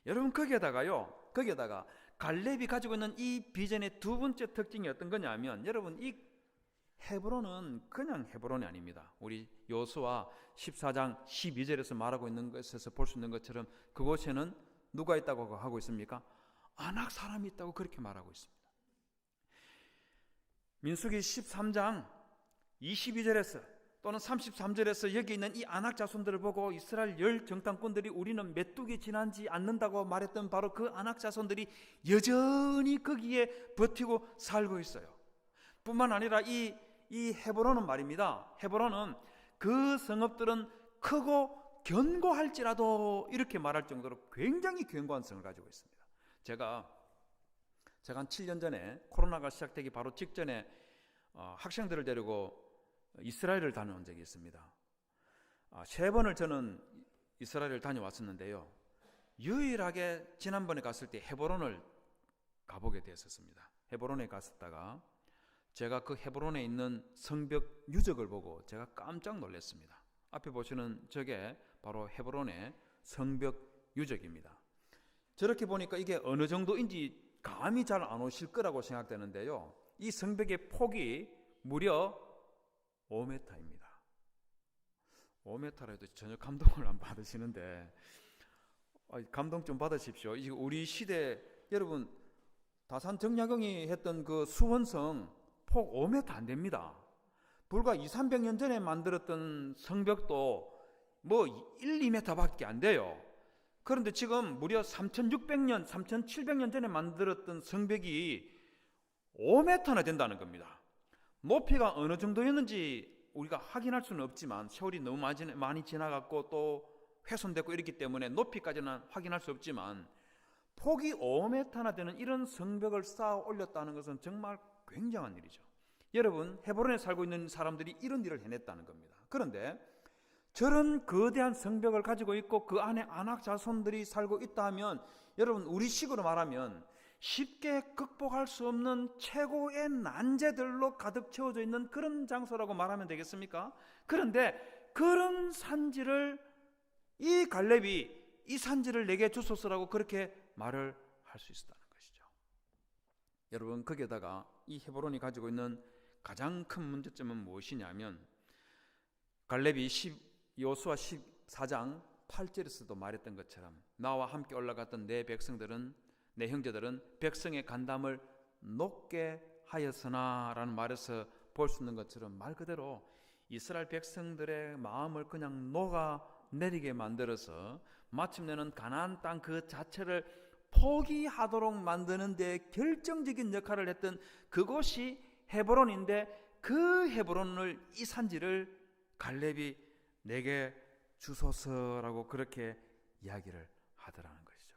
여러분, 거기에다가 갈렙이 가지고 있는 이 비전의 두 번째 특징이 어떤 거냐면, 여러분 이 헤브론은 그냥 헤브론이 아닙니다. 우리 여호수아 14장 12절에서 말하고 있는 것에서 볼 수 있는 것처럼 그곳에는 누가 있다고 하고 있습니까? 아낙 사람이 있다고 그렇게 말하고 있습니다. 민수기 13장 22절에서 또는 33절에서 여기 있는 이 아낙 자손들을 보고 이스라엘 열 정탐꾼들이 우리는 메뚜기 지나지 않는다고 말했던 바로 그 아낙 자손들이 여전히 거기에 버티고 살고 있어요. 뿐만 아니라 이 헤브론은 말입니다, 헤브론은 그 성읍들은 크고 견고할지라도 이렇게 말할 정도로 굉장히 견고한 성을 가지고 있습니다. 제가 한 7년 전에 코로나가 시작되기 바로 직전에 학생들을 데리고 이스라엘을 다녀온 적이 있습니다. 3번을 저는 이스라엘을 다녀왔었는데요, 유일하게 지난번에 갔을 때 헤브론을 가보게 되었습니다. 헤브론에 갔었다가 제가 그 헤브론에 있는 성벽 유적을 보고 제가 깜짝 놀랐습니다. 앞에 보시는 저게 바로 헤브론의 성벽 유적입니다. 저렇게 보니까 이게 어느 정도인지 감이 잘 안 오실 거라고 생각되는데요, 이 성벽의 폭이 무려 5m입니다. 5m라 해도 전혀 감동을 안 받으시는데 감동 좀 받으십시오. 우리 시대, 여러분 다산 정약용이 했던 그 수원성 폭 5m 안 됩니다. 불과 200~300년 전에 만들었던 성벽도 뭐 1~2m밖에 안 돼요. 그런데 지금 무려 3600년, 3700년 전에 만들었던 성벽이 5m나 된다는 겁니다. 높이가 어느 정도였는지 우리가 확인할 수는 없지만 세월이 너무 많이 지나갔고 또 훼손됐고 이렇기 때문에 높이까지는 확인할 수 없지만 폭이 5m나 되는 이런 성벽을 쌓아 올렸다는 것은 정말 굉장한 일이죠. 여러분, 헤브론에 살고 있는 사람들이 이런 일을 해냈다는 겁니다. 그런데 저런 거대한 성벽을 가지고 있고 그 안에 아낙 자손들이 살고 있다 하면 여러분, 우리 식으로 말하면 쉽게 극복할 수 없는 최고의 난제들로 가득 채워져 있는 그런 장소라고 말하면 되겠습니까? 그런데 그런 산지를 이 갈렙이 이 산지를 내게 주소서라고 그렇게 말을 할 수 있었다는 것이죠. 여러분, 거기에다가 이 헤브론이 가지고 있는 가장 큰 문제점은 무엇이냐면 갈렙이 여호수아 14장 8절에서도 말했던 것처럼 나와 함께 올라갔던 내 백성들은, 내 형제들은 백성의 간담을 녹게 하였으나 라는 말에서 볼 수 있는 것처럼 말 그대로 이스라엘 백성들의 마음을 그냥 녹아내리게 만들어서 마침내는 가나안 땅 그 자체를 포기하도록 만드는 데 결정적인 역할을 했던 그곳이 헤브론인데 그 헤브론을, 이 산지를 갈렙이 내게 주소서라고 그렇게 이야기를 하더라는 것이죠.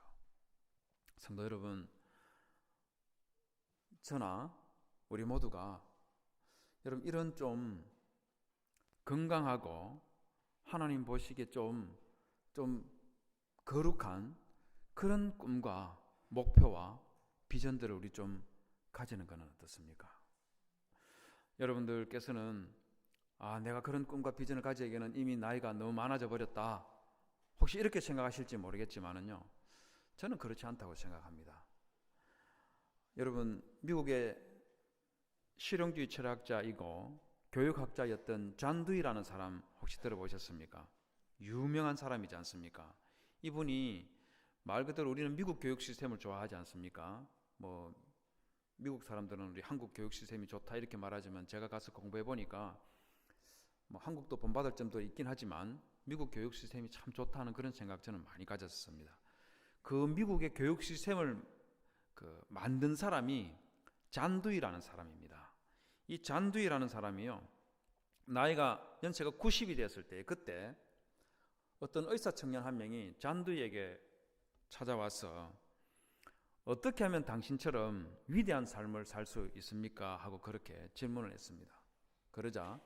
성도 여러분, 저나 우리 모두가 여러분 이런 좀 건강하고 하나님 보시기에 좀 거룩한 그런 꿈과 목표와 비전들을 우리 좀 가지는 건 어떻습니까? 여러분들께서는 내가 그런 꿈과 비전을 가지기에는 이미 나이가 너무 많아져 버렸다, 혹시 이렇게 생각하실지 모르겠지만은요, 저는 그렇지 않다고 생각합니다. 여러분, 미국의 실용주의 철학자이고 교육학자였던 존 두이라는 사람 혹시 들어보셨습니까? 유명한 사람이지 않습니까? 이분이 말 그대로 우리는 미국 교육 시스템을 좋아하지 않습니까? 뭐 미국 사람들은 우리 한국 교육 시스템이 좋다 이렇게 말하지만 제가 가서 공부해 보니까 뭐 한국도 본받을 점도 있긴 하지만 미국 교육 시스템이 참 좋다는 그런 생각 저는 많이 가졌습니다. 그 미국의 교육 시스템을 만든 사람이 존 두이라는 사람입니다. 이 존 두이라는 사람이요, 연세가 90이 되었을 때, 그때 어떤 의사 청년 한 명이 존 두이에게 찾아와서 어떻게 하면 당신처럼 위대한 삶을 살 수 있습니까? 하고 그렇게 질문을 했습니다. 그러자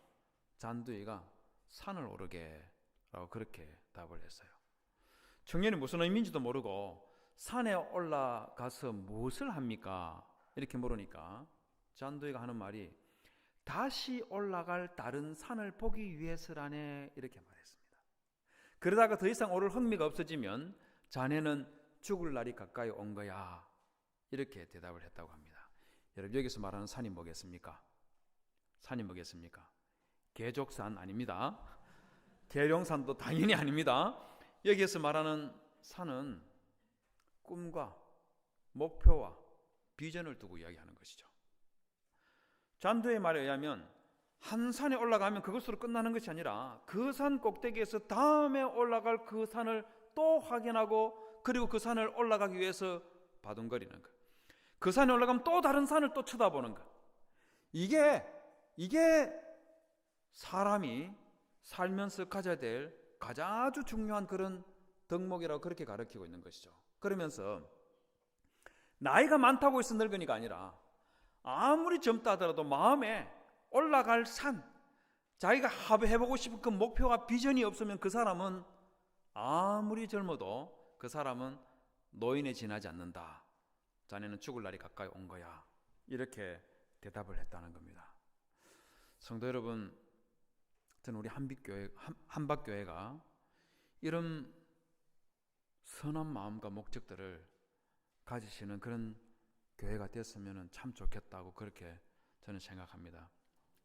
존 두이가 산을 오르게 라고 그렇게 답을 했어요. 청년이 무슨 의미인지도 모르고 산에 올라가서 무엇을 합니까? 이렇게 물으니까 존 두이가 하는 말이 다시 올라갈 다른 산을 보기 위해서라네, 이렇게 말했습니다. 그러다가 더 이상 오를 흥미가 없어지면 자네는 죽을 날이 가까이 온 거야, 이렇게 대답을 했다고 합니다. 여러분, 여기서 말하는 산이 뭐겠습니까? 산이 뭐겠습니까? 계족산 아닙니다. 계룡산도 당연히 아닙니다. 여기에서 말하는 산은 꿈과 목표와 비전을 두고 이야기하는 것이죠. 존 두이의 말에 의하면 한 산에 올라가면 그것으로 끝나는 것이 아니라 그 산 꼭대기에서 다음에 올라갈 그 산을 또 확인하고 그리고 그 산을 올라가기 위해서 바둥거리는 것. 그 산에 올라가면 또 다른 산을 또 쳐다보는 것. 이게 사람이 살면서 가져야 될 가장 아주 중요한 그런 덕목이라고 그렇게 가르치고 있는 것이죠. 그러면서 나이가 많다고 해서 늙으니까 아니라 아무리 젊다 하더라도 마음에 올라갈 산, 자기가 해보고 싶은 그 목표와 비전이 없으면 그 사람은 아무리 젊어도 그 사람은 노인에 지나지 않는다. 자네는 죽을 날이 가까이 온 거야, 이렇게 대답을 했다는 겁니다. 성도 여러분, 저는 우리 한박교회가 이런 선한 마음과 목적들을 가지시는 그런 교회가 됐으면 참 좋겠다고 그렇게 저는 생각합니다.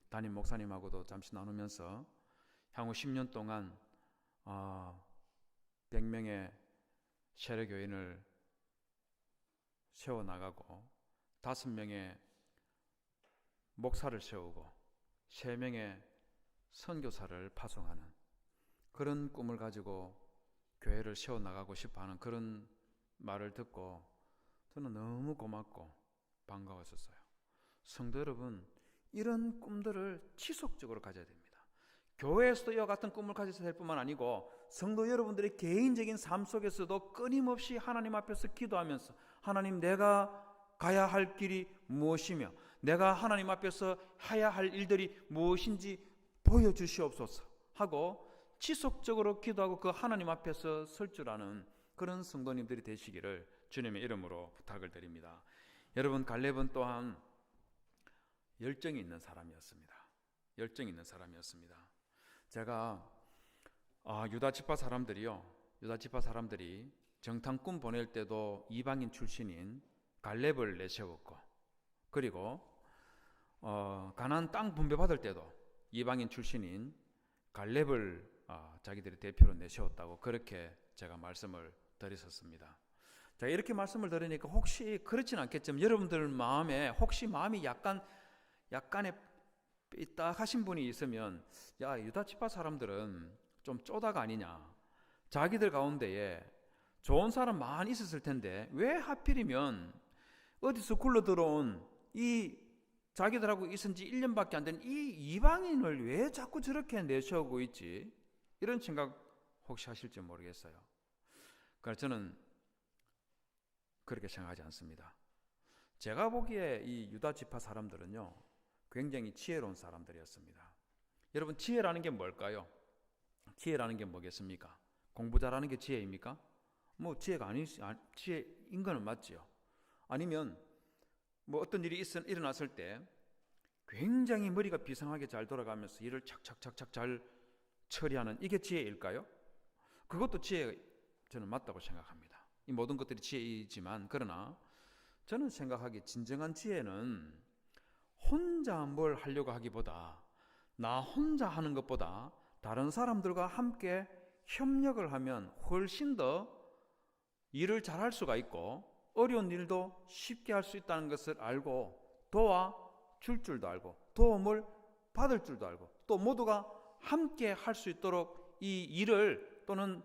담임 목사님하고도 잠시 나누면서 향후 10년 동안 100명의 세례교인을 세워나가고 5명의 목사를 세우고 3명의 선교사를 파송하는 그런 꿈을 가지고 교회를 세워나가고 싶어하는 그런 말을 듣고 저는 너무 고맙고 반가웠었어요. 성도 여러분, 이런 꿈들을 지속적으로 가져야 됩니다. 교회에서도 이와 같은 꿈을 가져야 될 뿐만 아니고 성도 여러분들의 개인적인 삶 속에서도 끊임없이 하나님 앞에서 기도하면서 하나님, 내가 가야 할 길이 무엇이며 내가 하나님 앞에서 해야 할 일들이 무엇인지 보여주시옵소서 하고 지속적으로 기도하고 그 하나님 앞에서 설 줄 아는 그런 성도님들이 되시기를 주님의 이름으로 부탁을 드립니다. 여러분, 갈렙은 또한 열정이 있는 사람이었습니다. 열정이 있는 사람이었습니다. 제가 유다 지파 사람들이 정탐꾼 보낼 때도 이방인 출신인 갈렙을 내세웠고, 그리고 가나안 땅 분배 받을 때도 이방인 출신인 갈렙을 자기들의 대표로 내세웠다고 그렇게 제가 말씀을 드렸었습니다. 자, 이렇게 말씀을 드리니까 혹시 그렇진 않겠지만 여러분들 마음에 혹시 마음이 약간의 삐딱하신 분이 있으면, 야, 유다 지파 사람들은 좀 쪼다가 아니냐, 자기들 가운데에 좋은 사람 많이 있었을 텐데 왜 하필이면 어디서 굴러 들어온 이 자기들하고 있은 지 1년밖에 안 된 이 이방인을 왜 자꾸 저렇게 내세우고 있지? 이런 생각 혹시 하실지 모르겠어요. 그래서 저는 그렇게 생각하지 않습니다. 제가 보기에 이 유다 지파 사람들은요, 굉장히 지혜로운 사람들이었습니다. 여러분, 지혜라는 게 뭘까요? 지혜라는 게 뭐겠습니까? 공부 잘하는 게 지혜입니까? 뭐 지혜가 지혜인 거는 맞지요. 아니면 뭐 어떤 일이 일어났을 때 굉장히 머리가 비상하게 잘 돌아가면서 일을 착착착착 잘 처리하는, 이게 지혜일까요? 그것도 저는 맞다고 생각합니다. 이 모든 것들이 지혜이지만, 그러나 저는 생각하기에 진정한 지혜는 혼자 뭘 하려고 하기보다, 나 혼자 하는 것보다 다른 사람들과 함께 협력을 하면 훨씬 더 일을 잘할 수가 있고 어려운 일도 쉽게 할 수 있다는 것을 알고 도와줄 줄도 알고 도움을 받을 줄도 알고 또 모두가 함께 할 수 있도록 이 일을 또는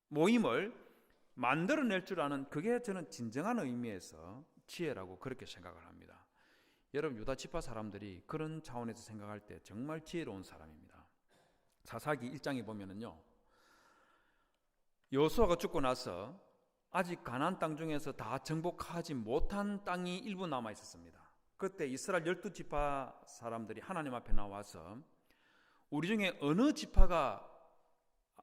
모임을 만들어낼 줄 아는, 그게 저는 진정한 의미에서 지혜라고 그렇게 생각을 합니다. 여러분, 유다 지파 사람들이 그런 차원에서 생각할 때 정말 지혜로운 사람입니다. 사사기 1장에 보면은요, 여호수아가 죽고 나서 아직 가나안 땅 중에서 다 정복하지 못한 땅이 일부 남아 있었습니다. 그때 이스라엘 12지파 사람들이 하나님 앞에 나와서 우리 중에 어느 지파가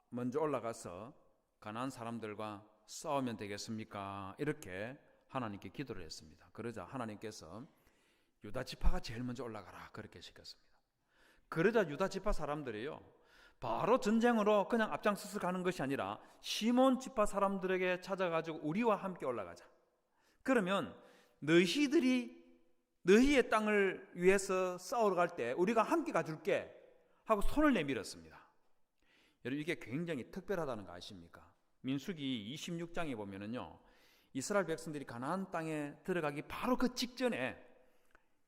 먼저 올라가서 가나안 사람들과 싸우면 되겠습니까? 이렇게 하나님께 기도를 했습니다. 그러자 하나님께서 유다 지파가 제일 먼저 올라가라 그렇게 시켰습니다. 그러자 유다 지파 사람들이요, 바로 전쟁으로 그냥 앞장서서 가는 것이 아니라 시몬 지파 사람들에게 찾아가지고 우리와 함께 올라가자. 그러면 너희의 땅을 위해서 싸우러 갈 때 우리가 함께 가줄게 하고 손을 내밀었습니다. 여러분, 이게 굉장히 특별하다는 거 아십니까? 민수기 26장에 보면은요, 이스라엘 백성들이 가나안 땅에 들어가기 바로 그 직전에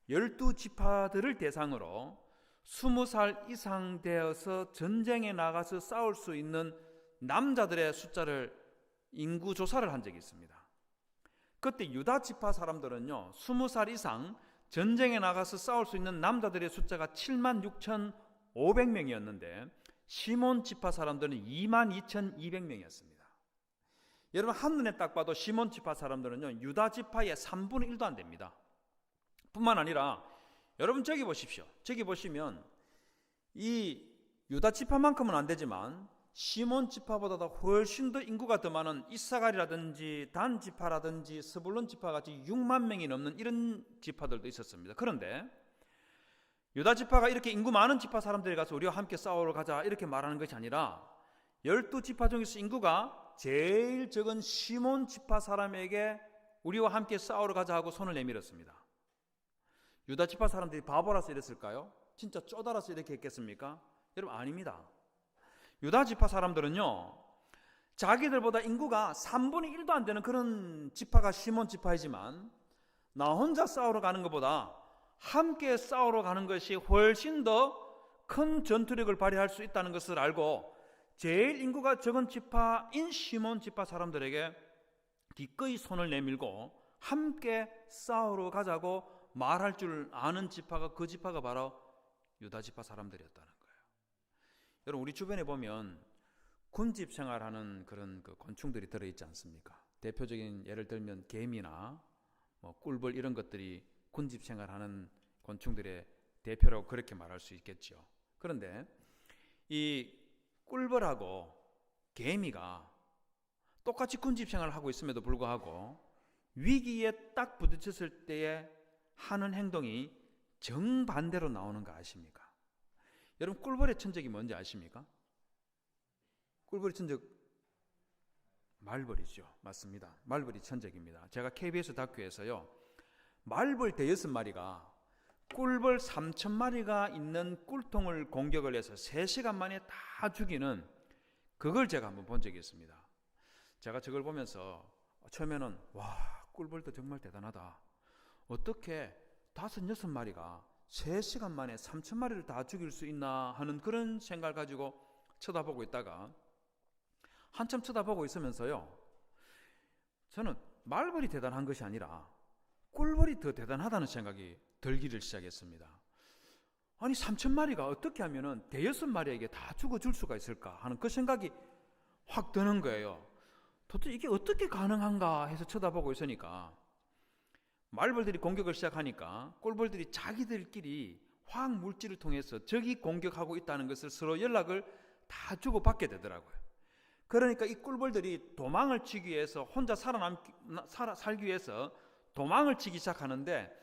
12지파들을 대상으로 20살 이상 되어서 전쟁에 나가서 싸울 수 있는 남자들의 숫자를 인구 조사를 한 적이 있습니다. 그때 유다 지파 사람들은요, 20살 이상 전쟁에 나가서 싸울 수 있는 남자들의 숫자가 76,500명이었는데 시몬 지파 사람들은 22,200명이었습니다. 여러분, 한눈에 딱 봐도 시몬 지파 사람들은요, 유다 지파의 3분의 1도 안 됩니다. 뿐만 아니라 여러분, 저기 보십시오. 저기 보시면 이 유다 지파만큼은 안 되지만 시몬 지파보다 훨씬 더 인구가 더 많은 이사갈이라든지 단 지파라든지 스불론 지파 같이 6만 명이 넘는 이런 지파들도 있었습니다. 그런데 유다 지파가 이렇게 인구 많은 지파 사람들이 가서 우리와 함께 싸우러 가자 이렇게 말하는 것이 아니라 12지파 중에서 인구가 제일 적은 시몬 지파 사람에게 우리와 함께 싸우러 가자 하고 손을 내밀었습니다. 유다 지파 사람들이 바보라서 이랬을까요? 진짜 쪼달아서 이렇게 했겠습니까? 여러분, 아닙니다. 유다 지파 사람들은요, 자기들보다 인구가 3분의 1도 안 되는 그런 지파가 시몬 지파이지만 나 혼자 싸우러 가는 것보다 함께 싸우러 가는 것이 훨씬 더 큰 전투력을 발휘할 수 있다는 것을 알고 제일 인구가 적은 지파인 시몬 지파 사람들에게 기꺼이 손을 내밀고 함께 싸우러 가자고 말할 줄 아는 지파가, 그 지파가 바로 유다 지파 사람들이었다는 거예요. 여러분, 우리 주변에 보면 군집 생활하는 그런 그 곤충들이 들어있지 않습니까? 대표적인 예를 들면 개미나 꿀벌 이런 것들이 군집 생활하는 곤충들의 대표라고 그렇게 말할 수 있겠죠. 그런데 이 꿀벌하고 개미가 똑같이 군집 생활을 하고 있음에도 불구하고 위기에 딱 부딪혔을 때에 하는 행동이 정반대로 나오는 거 아십니까? 여러분, 꿀벌의 천적이 뭔지 아십니까? 꿀벌의 천적, 말벌이죠. 맞습니다. 말벌이 천적입니다. 제가 KBS 다큐에서요, 말벌 6마리가 꿀벌 3,000마리가 있는 꿀통을 공격을 해서 3시간 만에 다 죽이는, 그걸 제가 한번 본 적이 있습니다. 제가 저걸 보면서 처음에는 와, 꿀벌도 정말 대단하다. 어떻게 5, 6마리가 3시간 만에 3,000마리를 다 죽일 수 있나 하는 그런 생각을 가지고 쳐다보고 있다가 한참 쳐다보고 있으면서요, 저는 말벌이 대단한 것이 아니라 꿀벌이 더 대단하다는 생각이 들기를 시작했습니다. 아니, 3,000마리가 어떻게 하면은 6마리에게 다 죽어줄 수가 있을까 하는 그 생각이 확 드는 거예요. 도대체 이게 어떻게 가능한가 해서 쳐다보고 있으니까 말벌들이 공격을 시작하니까 꿀벌들이 자기들끼리 화학 물질을 통해서 적이 공격하고 있다는 것을 서로 연락을 다 주고받게 되더라고요. 그러니까 이 꿀벌들이 도망을 치기 위해서, 혼자 살기 위해서 도망을 치기 시작하는데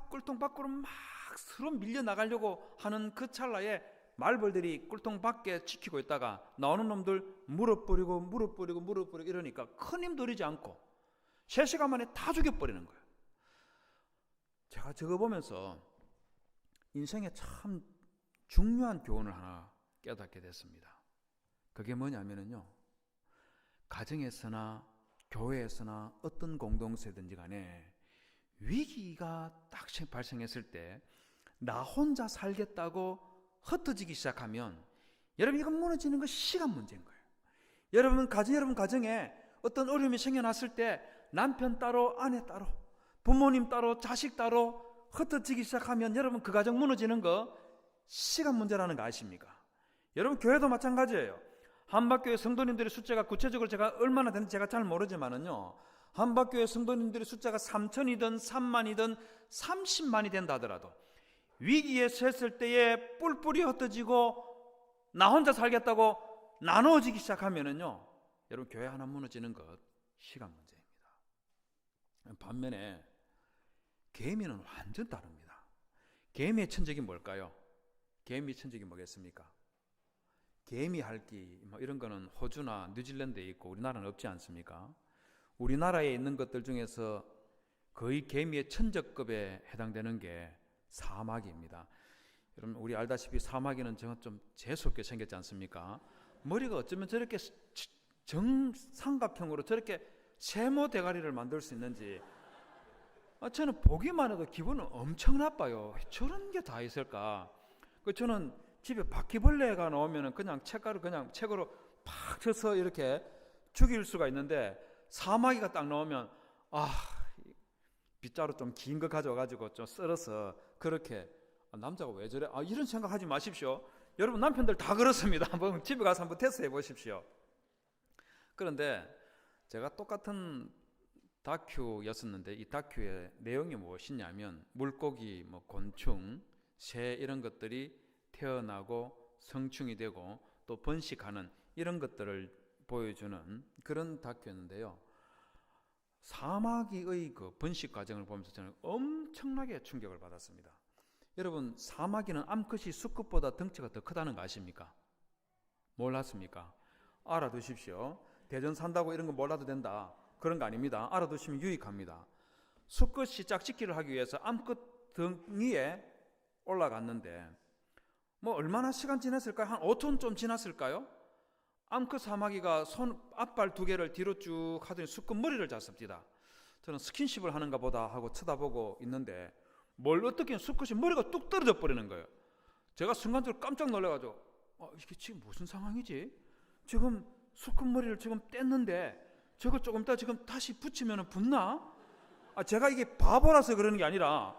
꿀통 밖으로 막 서로 밀려나가려고 하는 그 찰나에 말벌들이 꿀통 밖에 지키고 있다가 나오는 놈들 물어버리고 이러니까 큰 힘 들이지 않고 3시간 만에 다 죽여버리는 거예요. 제가 저거 보면서 인생에 참 중요한 교훈을 하나 깨닫게 됐습니다. 그게 뭐냐면요, 가정에서나 교회에서나 어떤 공동체든지 간에 위기가 딱 발생했을 때 나 혼자 살겠다고 흩어지기 시작하면 여러분, 이건 무너지는 건 시간 문제인 거예요. 여러분 가정에 어떤 어려움이 생겨났을 때 남편 따로, 아내 따로, 부모님 따로, 자식 따로 흩어지기 시작하면 여러분, 그 가정 무너지는 거 시간 문제라는 거 아십니까? 여러분, 교회도 마찬가지예요. 한박교회 성도님들의 숫자가 구체적으로 제가 얼마나 되는지 제가 잘 모르지만은요, 한박교회 성도님들의 숫자가 3,000이든 3만이든 30만이 된다 하더라도 위기에 섰을 때에 뿔뿔이 흩어지고 나 혼자 살겠다고 나누어지기 시작하면은요, 여러분, 교회 하나 무너지는 것 시간 문제입니다. 반면에 개미는 완전 다릅니다. 개미의 천적이 뭘까요? 개미의 천적이 뭐겠습니까? 개미 핥기 이런 거는 호주나 뉴질랜드에 있고 우리나라는 없지 않습니까? 우리나라에 있는 것들 중에서 거의 개미의 천적급에 해당되는 게 사마귀입니다. 여러분, 우리 알다시피 사마귀는 좀 재수없게 생겼지 않습니까? 머리가 어쩌면 저렇게 정삼각형으로 저렇게 세모 대가리를 만들 수 있는지 저는 보기만 해도 기분은 엄청 나빠요. 저런 게 다 있을까? 저는 집에 바퀴벌레가 나오면 그냥 책으로 팍 쳐서 이렇게 죽일 수가 있는데, 사마귀가 딱 나오면 빗자루 좀 긴 거 가져가지고 좀 썰어서 그렇게, 남자가 왜 저래? 이런 생각하지 마십시오. 여러분, 남편들 다 그렇습니다. 한번 집에 가서 한번 테스트해 보십시오. 그런데 제가 똑같은 다큐였었는데 이 다큐의 내용이 무엇이냐면 물고기, 곤충, 새 이런 것들이 태어나고 성충이 되고 또 번식하는 이런 것들을 보여주는 그런 다큐였는데요. 사마귀의 그 번식 과정을 보면서 저는 엄청나게 충격을 받았습니다. 여러분, 사마귀는 암컷이 수컷보다 덩치가 더 크다는 거 아십니까? 몰랐습니까? 알아두십시오. 대전 산다고 이런 거 몰라도 된다, 그런 거 아닙니다. 알아두시면 유익합니다. 수컷이 짝짓기를 하기 위해서 암컷 등위에 올라갔는데 얼마나 시간 지났을까요? 한 5톤 좀 지났을까요? 암컷 사마귀가 앞발 2개를 뒤로 쭉 하더니 수컷 머리를 잡습니다. 저는 스킨십을 하는가 보다 하고 쳐다보고 있는데 뭘 어떻게 수컷이 머리가 뚝 떨어져 버리는 거예요. 제가 순간적으로 깜짝 놀라가지고 이게 지금 무슨 상황이지? 지금 수컷 머리를 지금 뗐는데 저걸 조금 이따 지금 다시 붙이면 붙나? 제가 이게 바보라서 그러는 게 아니라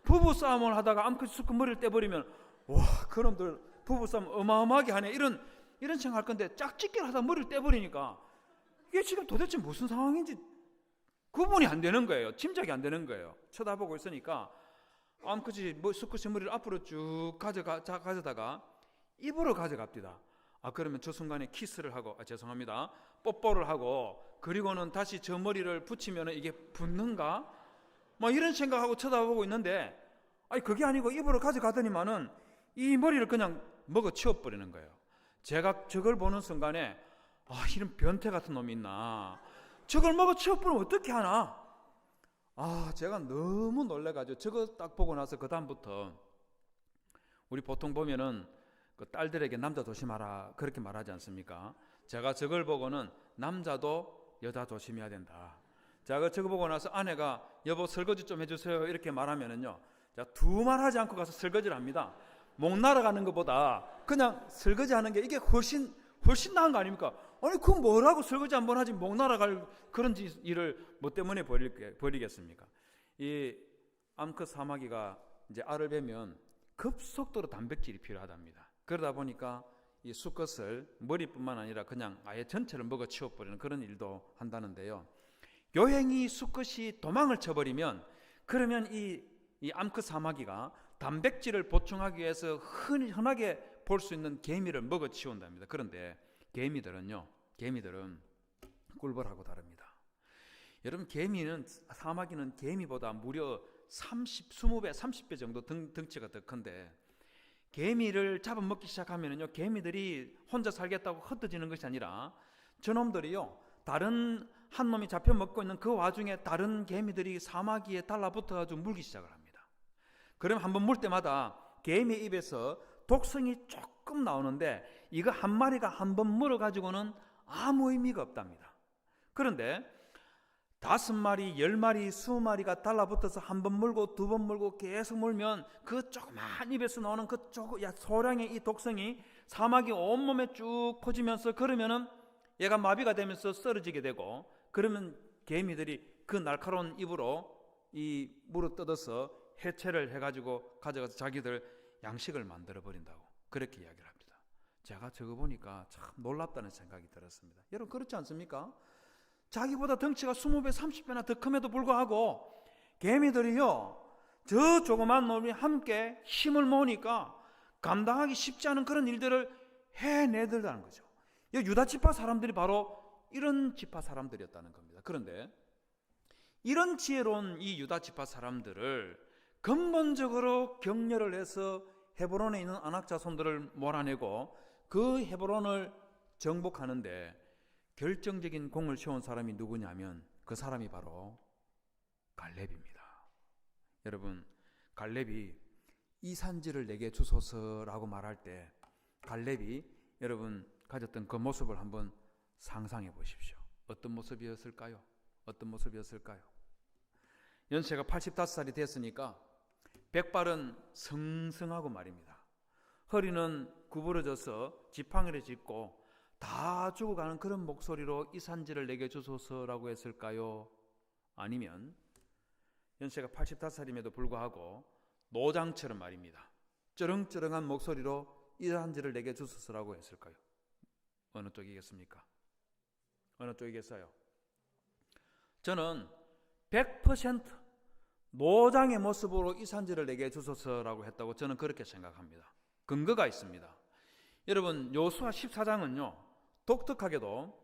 부부싸움을 하다가 암컷 수컷 머리를 떼버리면 와 그놈들 부부싸움 어마어마하게 하네 이런 생각할 건데 짝짓기를 하다 머리를 떼버리니까 이게 지금 도대체 무슨 상황인지 구분이 안 되는 거예요. 짐작이 안 되는 거예요. 쳐다보고 있으니까 암컷이 수컷의 머리를 앞으로 쭉 가져다가 입으로 가져갑니다. 그러면 저 순간에 키스를 하고 죄송합니다. 뽀뽀를 하고 그리고는 다시 저 머리를 붙이면 이게 붙는가? 이런 생각하고 쳐다보고 있는데 그게 아니고 입으로 가져가더니만은 이 머리를 그냥 먹어 치워버리는 거예요. 제가 저걸 보는 순간에 이런 변태 같은 놈이 있나? 저걸 먹어 치워버리면 어떻게 하나? 제가 너무 놀래가지고 저거 딱 보고 나서 그 다음부터 우리 보통 보면은 그 딸들에게 남자 조심하라 그렇게 말하지 않습니까? 제가 저걸 보고는 남자도 여자 조심해야 된다. 제가 저거 보고 나서 아내가 여보 설거지 좀 해주세요 이렇게 말하면은요, 자, 두 말 하지 않고 가서 설거지를 합니다. 목 날아가는 것보다 그냥 설거지 하는 게 이게 훨씬 나은 거 아닙니까? 그 뭐라고 설거지 한번 하지 목 날아갈 그런 일을 뭐 때문에 벌이겠습니까? 이 암컷 사마귀가 이제 알을 베면 급속도로 단백질이 필요하답니다. 그러다 보니까 이 수컷을 머리뿐만 아니라 그냥 아예 전체를 먹어 치워버리는 그런 일도 한다는데요. 요행이 수컷이 도망을 쳐버리면 그러면 이 암컷 사마귀가 단백질을 보충하기 위해서 흔하게 볼 수 있는 개미를 먹어 치운답니다. 그런데 개미들은 꿀벌하고 다릅니다. 여러분 사마귀는 개미보다 무려 20배, 30배 정도 덩치가 더 큰데 개미를 잡아먹기 시작하면요, 개미들이 혼자 살겠다고 흩어지는 것이 아니라 저놈들이요, 다른 한 놈이 잡혀 먹고 있는 그 와중에 다른 개미들이 사마귀에 달라붙어가지고 물기 시작을 합니다. 그럼 한번 물 때마다 개미 입에서 독성이 조금 나오는데 이거 한 마리가 한번 물어가지고는 아무 의미가 없답니다. 그런데 5마리, 10마리, 20마리가 달라붙어서 한 번 물고 두 번 물고 계속 물면 그 조그만 입에서 나오는 그 소량의 이 독성이 사마귀 온몸에 쭉 퍼지면서 그러면은 얘가 마비가 되면서 쓰러지게 되고, 그러면 개미들이 그 날카로운 입으로 이 물을 뜯어서 해체를 해가지고 가져가서 자기들 양식을 만들어 버린다고 그렇게 이야기를 합니다. 제가 저거 보니까 참 놀랍다는 생각이 들었습니다. 여러분 그렇지 않습니까? 자기보다 덩치가 20배, 30배나 더 큼에도 불구하고 개미들이요, 저 조그만 놈이 함께 힘을 모으니까 감당하기 쉽지 않은 그런 일들을 해내더라는 거죠. 유다 지파 사람들이 바로 이런 지파 사람들이었다는 겁니다. 그런데 이런 지혜로운 이 유다 지파 사람들을 근본적으로 격려를 해서 헤브론에 있는 아낙 자손들을 몰아내고 그 헤브론을 정복하는데 결정적인 공을 세운 사람이 누구냐면 그 사람이 바로 갈렙입니다. 여러분, 갈렙이 이 산지를 내게 주소서라고 말할 때 갈렙이 여러분 가졌던 그 모습을 한번 상상해 보십시오. 어떤 모습이었을까요? 연세가 85살이 됐으니까 백발은 성성하고 말입니다. 허리는 구부러져서 지팡이를 짚고 다 죽어가는 그런 목소리로 이 산지를 내게 주소서라고 했을까요? 아니면 연세가 85살임에도 불구하고 노장처럼 말입니다, 쩌렁쩌렁한 목소리로 이 산지를 내게 주소서라고 했을까요? 어느 쪽이겠습니까? 어느 쪽이겠어요? 저는 100% 노장의 모습으로 이 산지를 내게 주소서라고 했다고 저는 그렇게 생각합니다. 근거가 있습니다. 여러분, 요수아 14장은요 독특하게도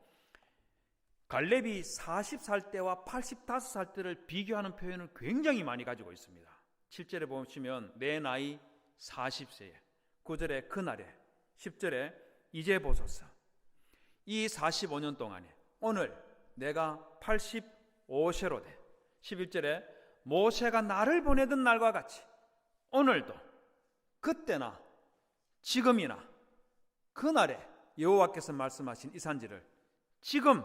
갈렙이 40살 때와 85살 때를 비교하는 표현을 굉장히 많이 가지고 있습니다. 7절에 보시면 내 나이 40세에, 9절에 그날에, 10절에 이제 보소서, 이 45년 동안에 오늘 내가 85세로 돼, 11절에 모세가 나를 보내던 날과 같이 오늘도 그때나 지금이나 그날에 여호와께서 말씀하신 이 산지를 지금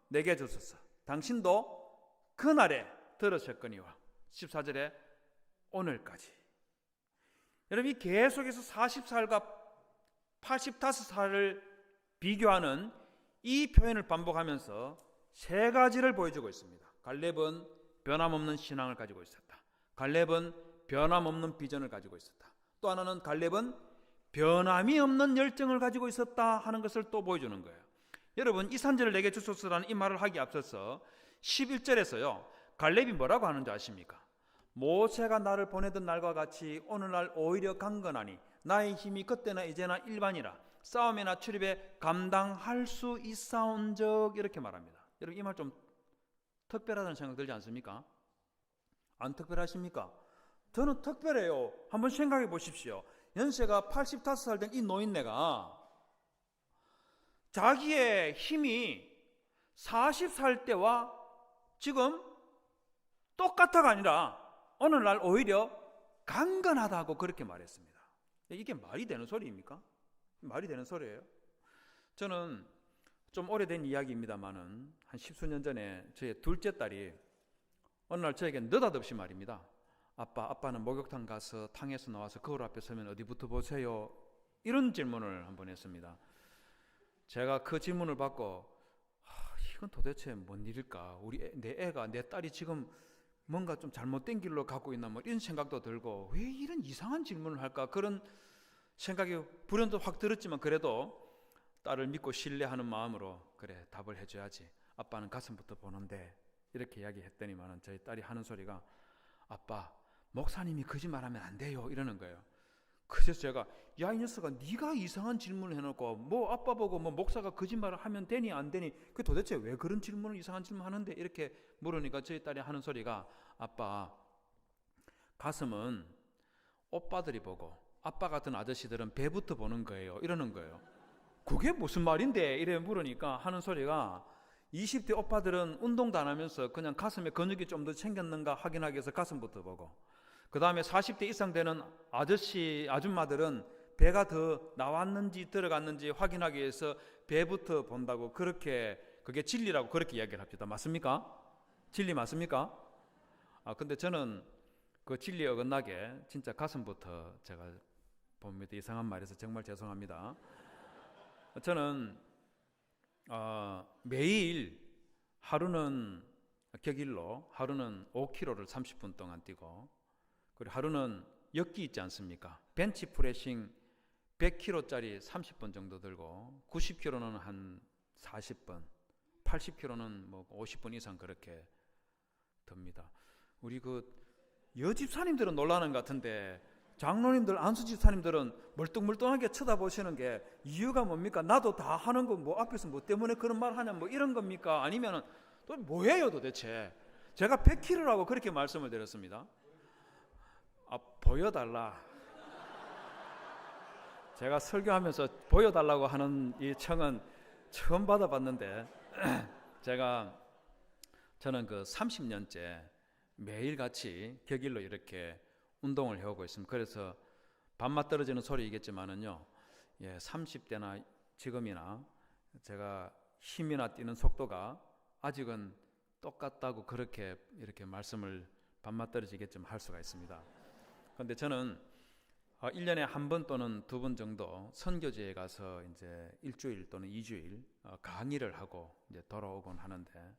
내게 주소서. 당신도 그날에 들으셨거니와. 14절에 오늘까지. 여러분, 이 계속해서 40살과 85살을 비교하는 이 표현을 반복하면서 세 가지를 보여주고 있습니다. 갈렙은 변함없는 신앙을 가지고 있었다. 갈렙은 변함없는 비전을 가지고 있었다. 또 하나는 갈렙은 변함이 없는 열정을 가지고 있었다 하는 것을 또 보여주는 거예요. 여러분, 이 산지를 내게 주소서라는 이 말을 하기 앞서서 11절에서요 갈렙이 뭐라고 하는지 아십니까? 모세가 나를 보내던 날과 같이 오늘날 오히려 강건하니 나의 힘이 그때나 이제나 일반이라 싸움이나 출입에 감당할 수 있사온즉, 이렇게 말합니다. 여러분, 이 말 좀 특별하다는 생각 들지 않습니까? 안 특별하십니까? 저는 특별해요. 한번 생각해 보십시오. 연세가 85살 된 이 노인네가 자기의 힘이 40살 때와 지금 똑같아가 아니라 오늘날 오히려 강건하다고 그렇게 말했습니다. 이게 말이 되는 소리입니까? 말이 되는 소리예요. 저는 좀 오래된 이야기입니다만은 한 10수년 전에 저의 둘째 딸이 어느 날 저에게 느닷없이 말입니다. 아빠는 목욕탕 가서 탕에서 나와서 거울 앞에 서면 어디부터 보세요? 이런 질문을 한번 했습니다. 제가 그 질문을 받고 이건 도대체 뭔 일일까? 내 애가, 내 딸이 지금 뭔가 좀 잘못된 길로 가고 있나 뭐 이런 생각도 들고, 왜 이런 이상한 질문을 할까? 그런 생각이 불현도 확 들었지만 그래도 딸을 믿고 신뢰하는 마음으로 그래, 답을 해줘야지. 아빠는 가슴부터 보는데, 이렇게 이야기했더니만은 저희 딸이 하는 소리가, 아빠, 목사님이 거짓말하면 안 돼요, 이러는 거예요. 그래서 제가, 야, 이 녀석아, 네가 이상한 질문을 해놓고 뭐 아빠 보고 뭐 목사가 거짓말을 하면 되니 안 되니, 그 도대체 왜 그런 질문을, 이상한 질문 하는데, 이렇게 물으니까 저희 딸이 하는 소리가, 아빠, 가슴은 오빠들이 보고 아빠 같은 아저씨들은 배부터 보는 거예요, 이러는 거예요. 그게 무슨 말인데? 이래 물으니까 하는 소리가, 20대 오빠들은 운동도 안 하면서 그냥 가슴에 근육이 좀 더 생겼는가 확인하기 위해서 가슴부터 보고, 그 다음에 40대 이상 되는 아줌마들은 배가 더 나왔는지 들어갔는지 확인하기 위해서 배부터 본다고, 그렇게, 그게 진리라고 그렇게 이야기를 합니다. 맞습니까? 진리 맞습니까? 근데 저는 그 진리에 어긋나게 진짜 가슴부터 제가 봅니다. 이상한 말해서 정말 죄송합니다. 저는 매일 하루는 격일로, 하루는 5km를 30분 동안 뛰고, 그리고 하루는 역기 있지 않습니까? 벤치 프레싱 100kg짜리 30분 정도 들고, 90kg는 한 40분, 80kg는 뭐 50분 이상 그렇게 듭니다. 우리 그 여집사님들은 놀라는 것 같은데, 장로님들, 안수집사님들은 멀뚱멀뚱하게 쳐다보시는 게 이유가 뭡니까? 나도 다 하는 거 뭐 앞에서 뭐 때문에 그런 말 하냐 뭐 이런 겁니까? 아니면은 또 뭐예요 도대체? 제가 100kg라고 그렇게 말씀을 드렸습니다. 보여달라. 제가 설교하면서 보여달라고 하는 이 청은 처음 받아봤는데, 저는 그 30년째 매일같이 격일로 이렇게 운동을 해오고 있습니다. 그래서 밥맛 떨어지는 소리이겠지만은요, 30대나 지금이나 제가 힘이나 뛰는 속도가 아직은 똑같다고 그렇게 이렇게 말씀을 밥맛 떨어지겠지만 할 수가 있습니다. 그런데 저는 1년에 한 번 또는 두 번 정도 선교지에 가서 이제 일주일 또는 2주일 강의를 하고 이제 돌아오곤 하는데,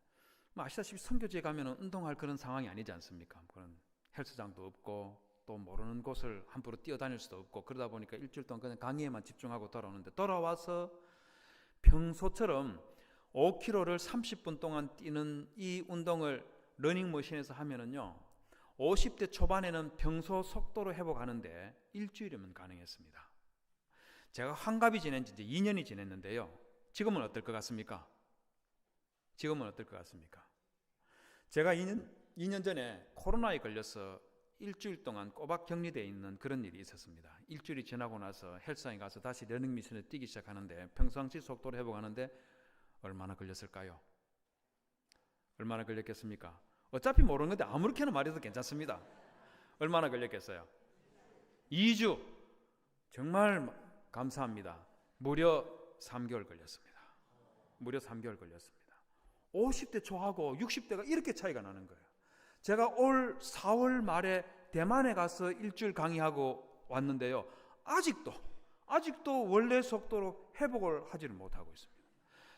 아시다시피 선교지에 가면은 운동할 그런 상황이 아니지 않습니까? 그런 헬스장도 없고 또 모르는 곳을 함부로 뛰어다닐 수도 없고, 그러다 보니까 일주일 동안 그냥 강의에만 집중하고 돌아오는데, 돌아와서 평소처럼 5km를 30분 동안 뛰는 이 운동을 러닝머신에서 하면은요, 50대 초반에는 평소 속도로 회복하는데 일주일이면 가능했습니다. 제가 환갑이 지낸 지 이제 2년이 지냈는데요, 지금은 어떨 것 같습니까? 지금은 어떨 것 같습니까? 제가 2년 전에 코로나에 걸려서 일주일 동안 꼬박 격리되어 있는 그런 일이 있었습니다. 일주일이 지나고 나서 헬스장에 가서 다시 러닝머신을 뛰기 시작하는데, 평상시 속도로 회복하는데 얼마나 걸렸을까요? 얼마나 걸렸겠습니까? 어차피 모르는 건데 아무렇게나 말해도 괜찮습니다. 얼마나 걸렸겠어요? 2주. 정말 감사합니다. 무려 3개월 걸렸습니다. 무려 3개월 걸렸습니다. 50대 초하고 60대가 이렇게 차이가 나는 거예요. 제가 올 4월 말에 대만에 가서 일주일 강의하고 왔는데요. 아직도 원래 속도로 회복을 하지를 못하고 있습니다.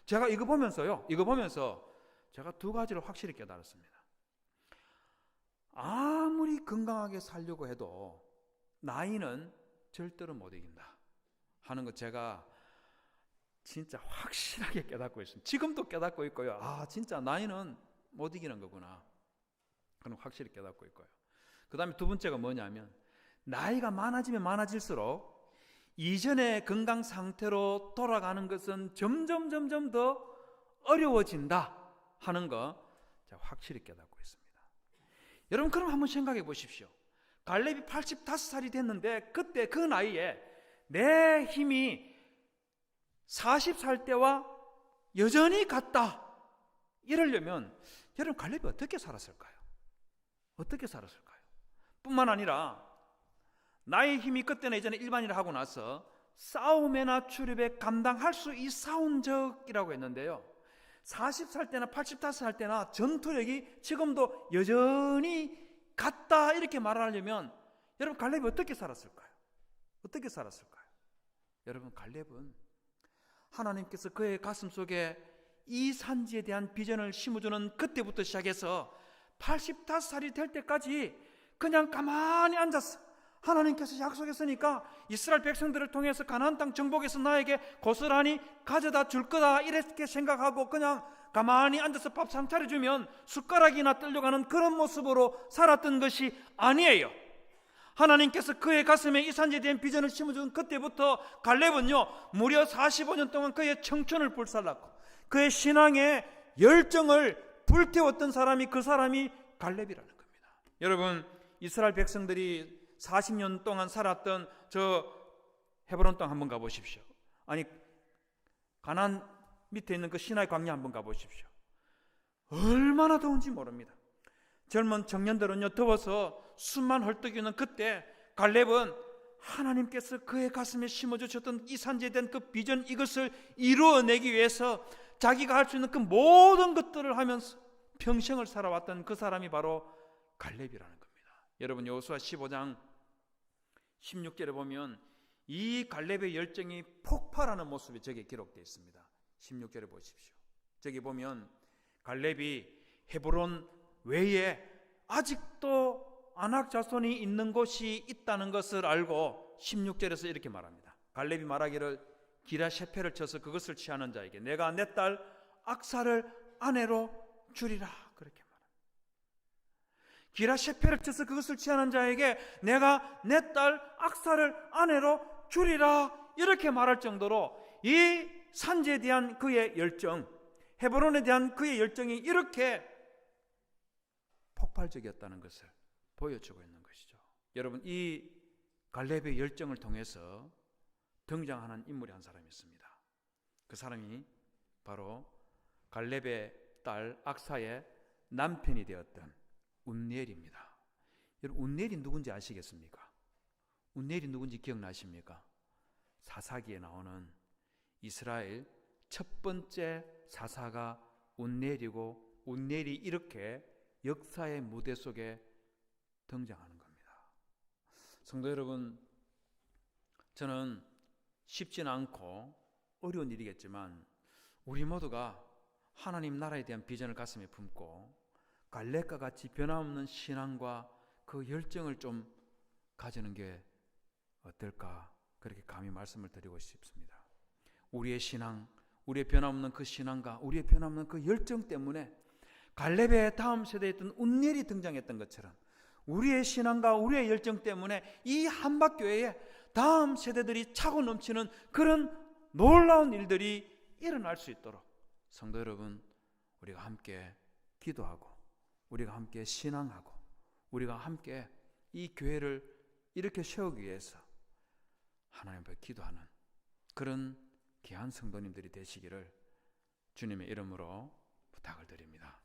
제가 이거 보면서 제가 두 가지를 확실히 깨달았습니다. 아무리 건강하게 살려고 해도 나이는 절대로 못 이긴다 하는 것 제가 진짜 확실하게 깨닫고 있습니다. 지금도 깨닫고 있고요. 진짜 나이는 못 이기는 거구나. 그건 확실히 깨닫고 있고요. 그 다음에 두 번째가 뭐냐면, 나이가 많아지면 많아질수록 이전의 건강 상태로 돌아가는 것은 점점 더 어려워진다 하는 거 제가 확실히 깨닫고 있습니다. 여러분, 그럼 한번 생각해 보십시오. 갈렙이 85살이 됐는데 그때 그 나이에 내 힘이 40살 때와 여전히 같다 이러려면 여러분, 갈렙이 어떻게 살았을까요? 뿐만 아니라 나의 힘이 그때는 예전에 일반인을 하고 나서 싸움에나 출입에 감당할 수 있사온 적이라고 했는데요, 40살 때나 85살 때나 전투력이 지금도 여전히 같다 이렇게 말하려면 여러분, 갈렙이 어떻게 살았을까요? 여러분, 갈렙은 하나님께서 그의 가슴 속에 이 산지에 대한 비전을 심어주는 그때부터 시작해서 85살이 될 때까지 그냥 가만히 앉았어. 하나님께서 약속했으니까 이스라엘 백성들을 통해서 가나안 땅 정복해서 나에게 고스란히 가져다 줄 거다 이렇게 생각하고 그냥 가만히 앉아서 밥상 차려주면 숟가락이나 떨려가는 그런 모습으로 살았던 것이 아니에요. 하나님께서 그의 가슴에 이 산지에 대한 비전을 심어준 그때부터 갈렙은요, 무려 45년 동안 그의 청춘을 불살랐고 그의 신앙의 열정을 불태웠던 사람이, 그 사람이 갈렙이라는 겁니다. 여러분, 이스라엘 백성들이 40년 동안 살았던 저 헤브론 땅 한번 가보십시오. 아니, 가나안 밑에 있는 그 시나이 광야 한번 가보십시오. 얼마나 더운지 모릅니다. 젊은 청년들은요, 더워서 숨만 헐떡이는 그때 갈렙은 하나님께서 그의 가슴에 심어주셨던 이 산지에 대한 그 비전, 이것을 이루어내기 위해서 자기가 할 수 있는 그 모든 것들을 하면서 평생을 살아왔던 그 사람이 바로 갈렙이라는 겁니다. 여러분, 여호수아 15장 16절에 보면 이 갈렙의 열정이 폭발하는 모습이 저기 기록되어 있습니다. 16절에 보십시오. 저기 보면 갈렙이 헤브론 외에 아직도 아낙 자손이 있는 곳이 있다는 것을 알고 16절에서 이렇게 말합니다. 갈렙이 말하기를 기라셰페를 쳐서 그것을 취하는 자에게 내가 내 딸 악사를 아내로 주리라, 그렇게 말합니다. 기라셰페를 쳐서 그것을 취하는 자에게 내가 내 딸 악사를 아내로 주리라, 이렇게 말할 정도로 이 산지에 대한 그의 열정, 헤브론에 대한 그의 열정이 이렇게 폭발적이었다는 것을 보여주고 있는 것이죠. 여러분, 이 갈렙의 열정을 통해서 등장하는 인물이 한 사람이 있습니다. 그 사람이 바로 갈렙의 딸 악사의 남편이 되었던 운니엘입니다. 여러분, 운니엘이 누군지 아시겠습니까? 운니엘이 누군지 기억나십니까? 사사기에 나오는 이스라엘 첫 번째 사사가 운니엘이고, 운니엘이 이렇게 역사의 무대 속에 등장하는 겁니다. 성도 여러분, 저는 쉽지는 않고 어려운 일이겠지만 우리 모두가 하나님 나라에 대한 비전을 가슴에 품고 갈렙과 같이 변함없는 신앙과 그 열정을 좀 가지는 게 어떨까, 그렇게 감히 말씀을 드리고 싶습니다. 우리의 신앙, 우리의 변함없는 그 신앙과 우리의 변함없는 그 열정 때문에 갈렙의 다음 세대에 있던 운니엘이 등장했던 것처럼 우리의 신앙과 우리의 열정 때문에 이 한박교회에 다음 세대들이 차고 넘치는 그런 놀라운 일들이 일어날 수 있도록 성도 여러분, 우리가 함께 기도하고 우리가 함께 신앙하고 우리가 함께 이 교회를 이렇게 세우기 위해서 하나님 앞에 기도하는 그런 귀한 성도님들이 되시기를 주님의 이름으로 부탁을 드립니다.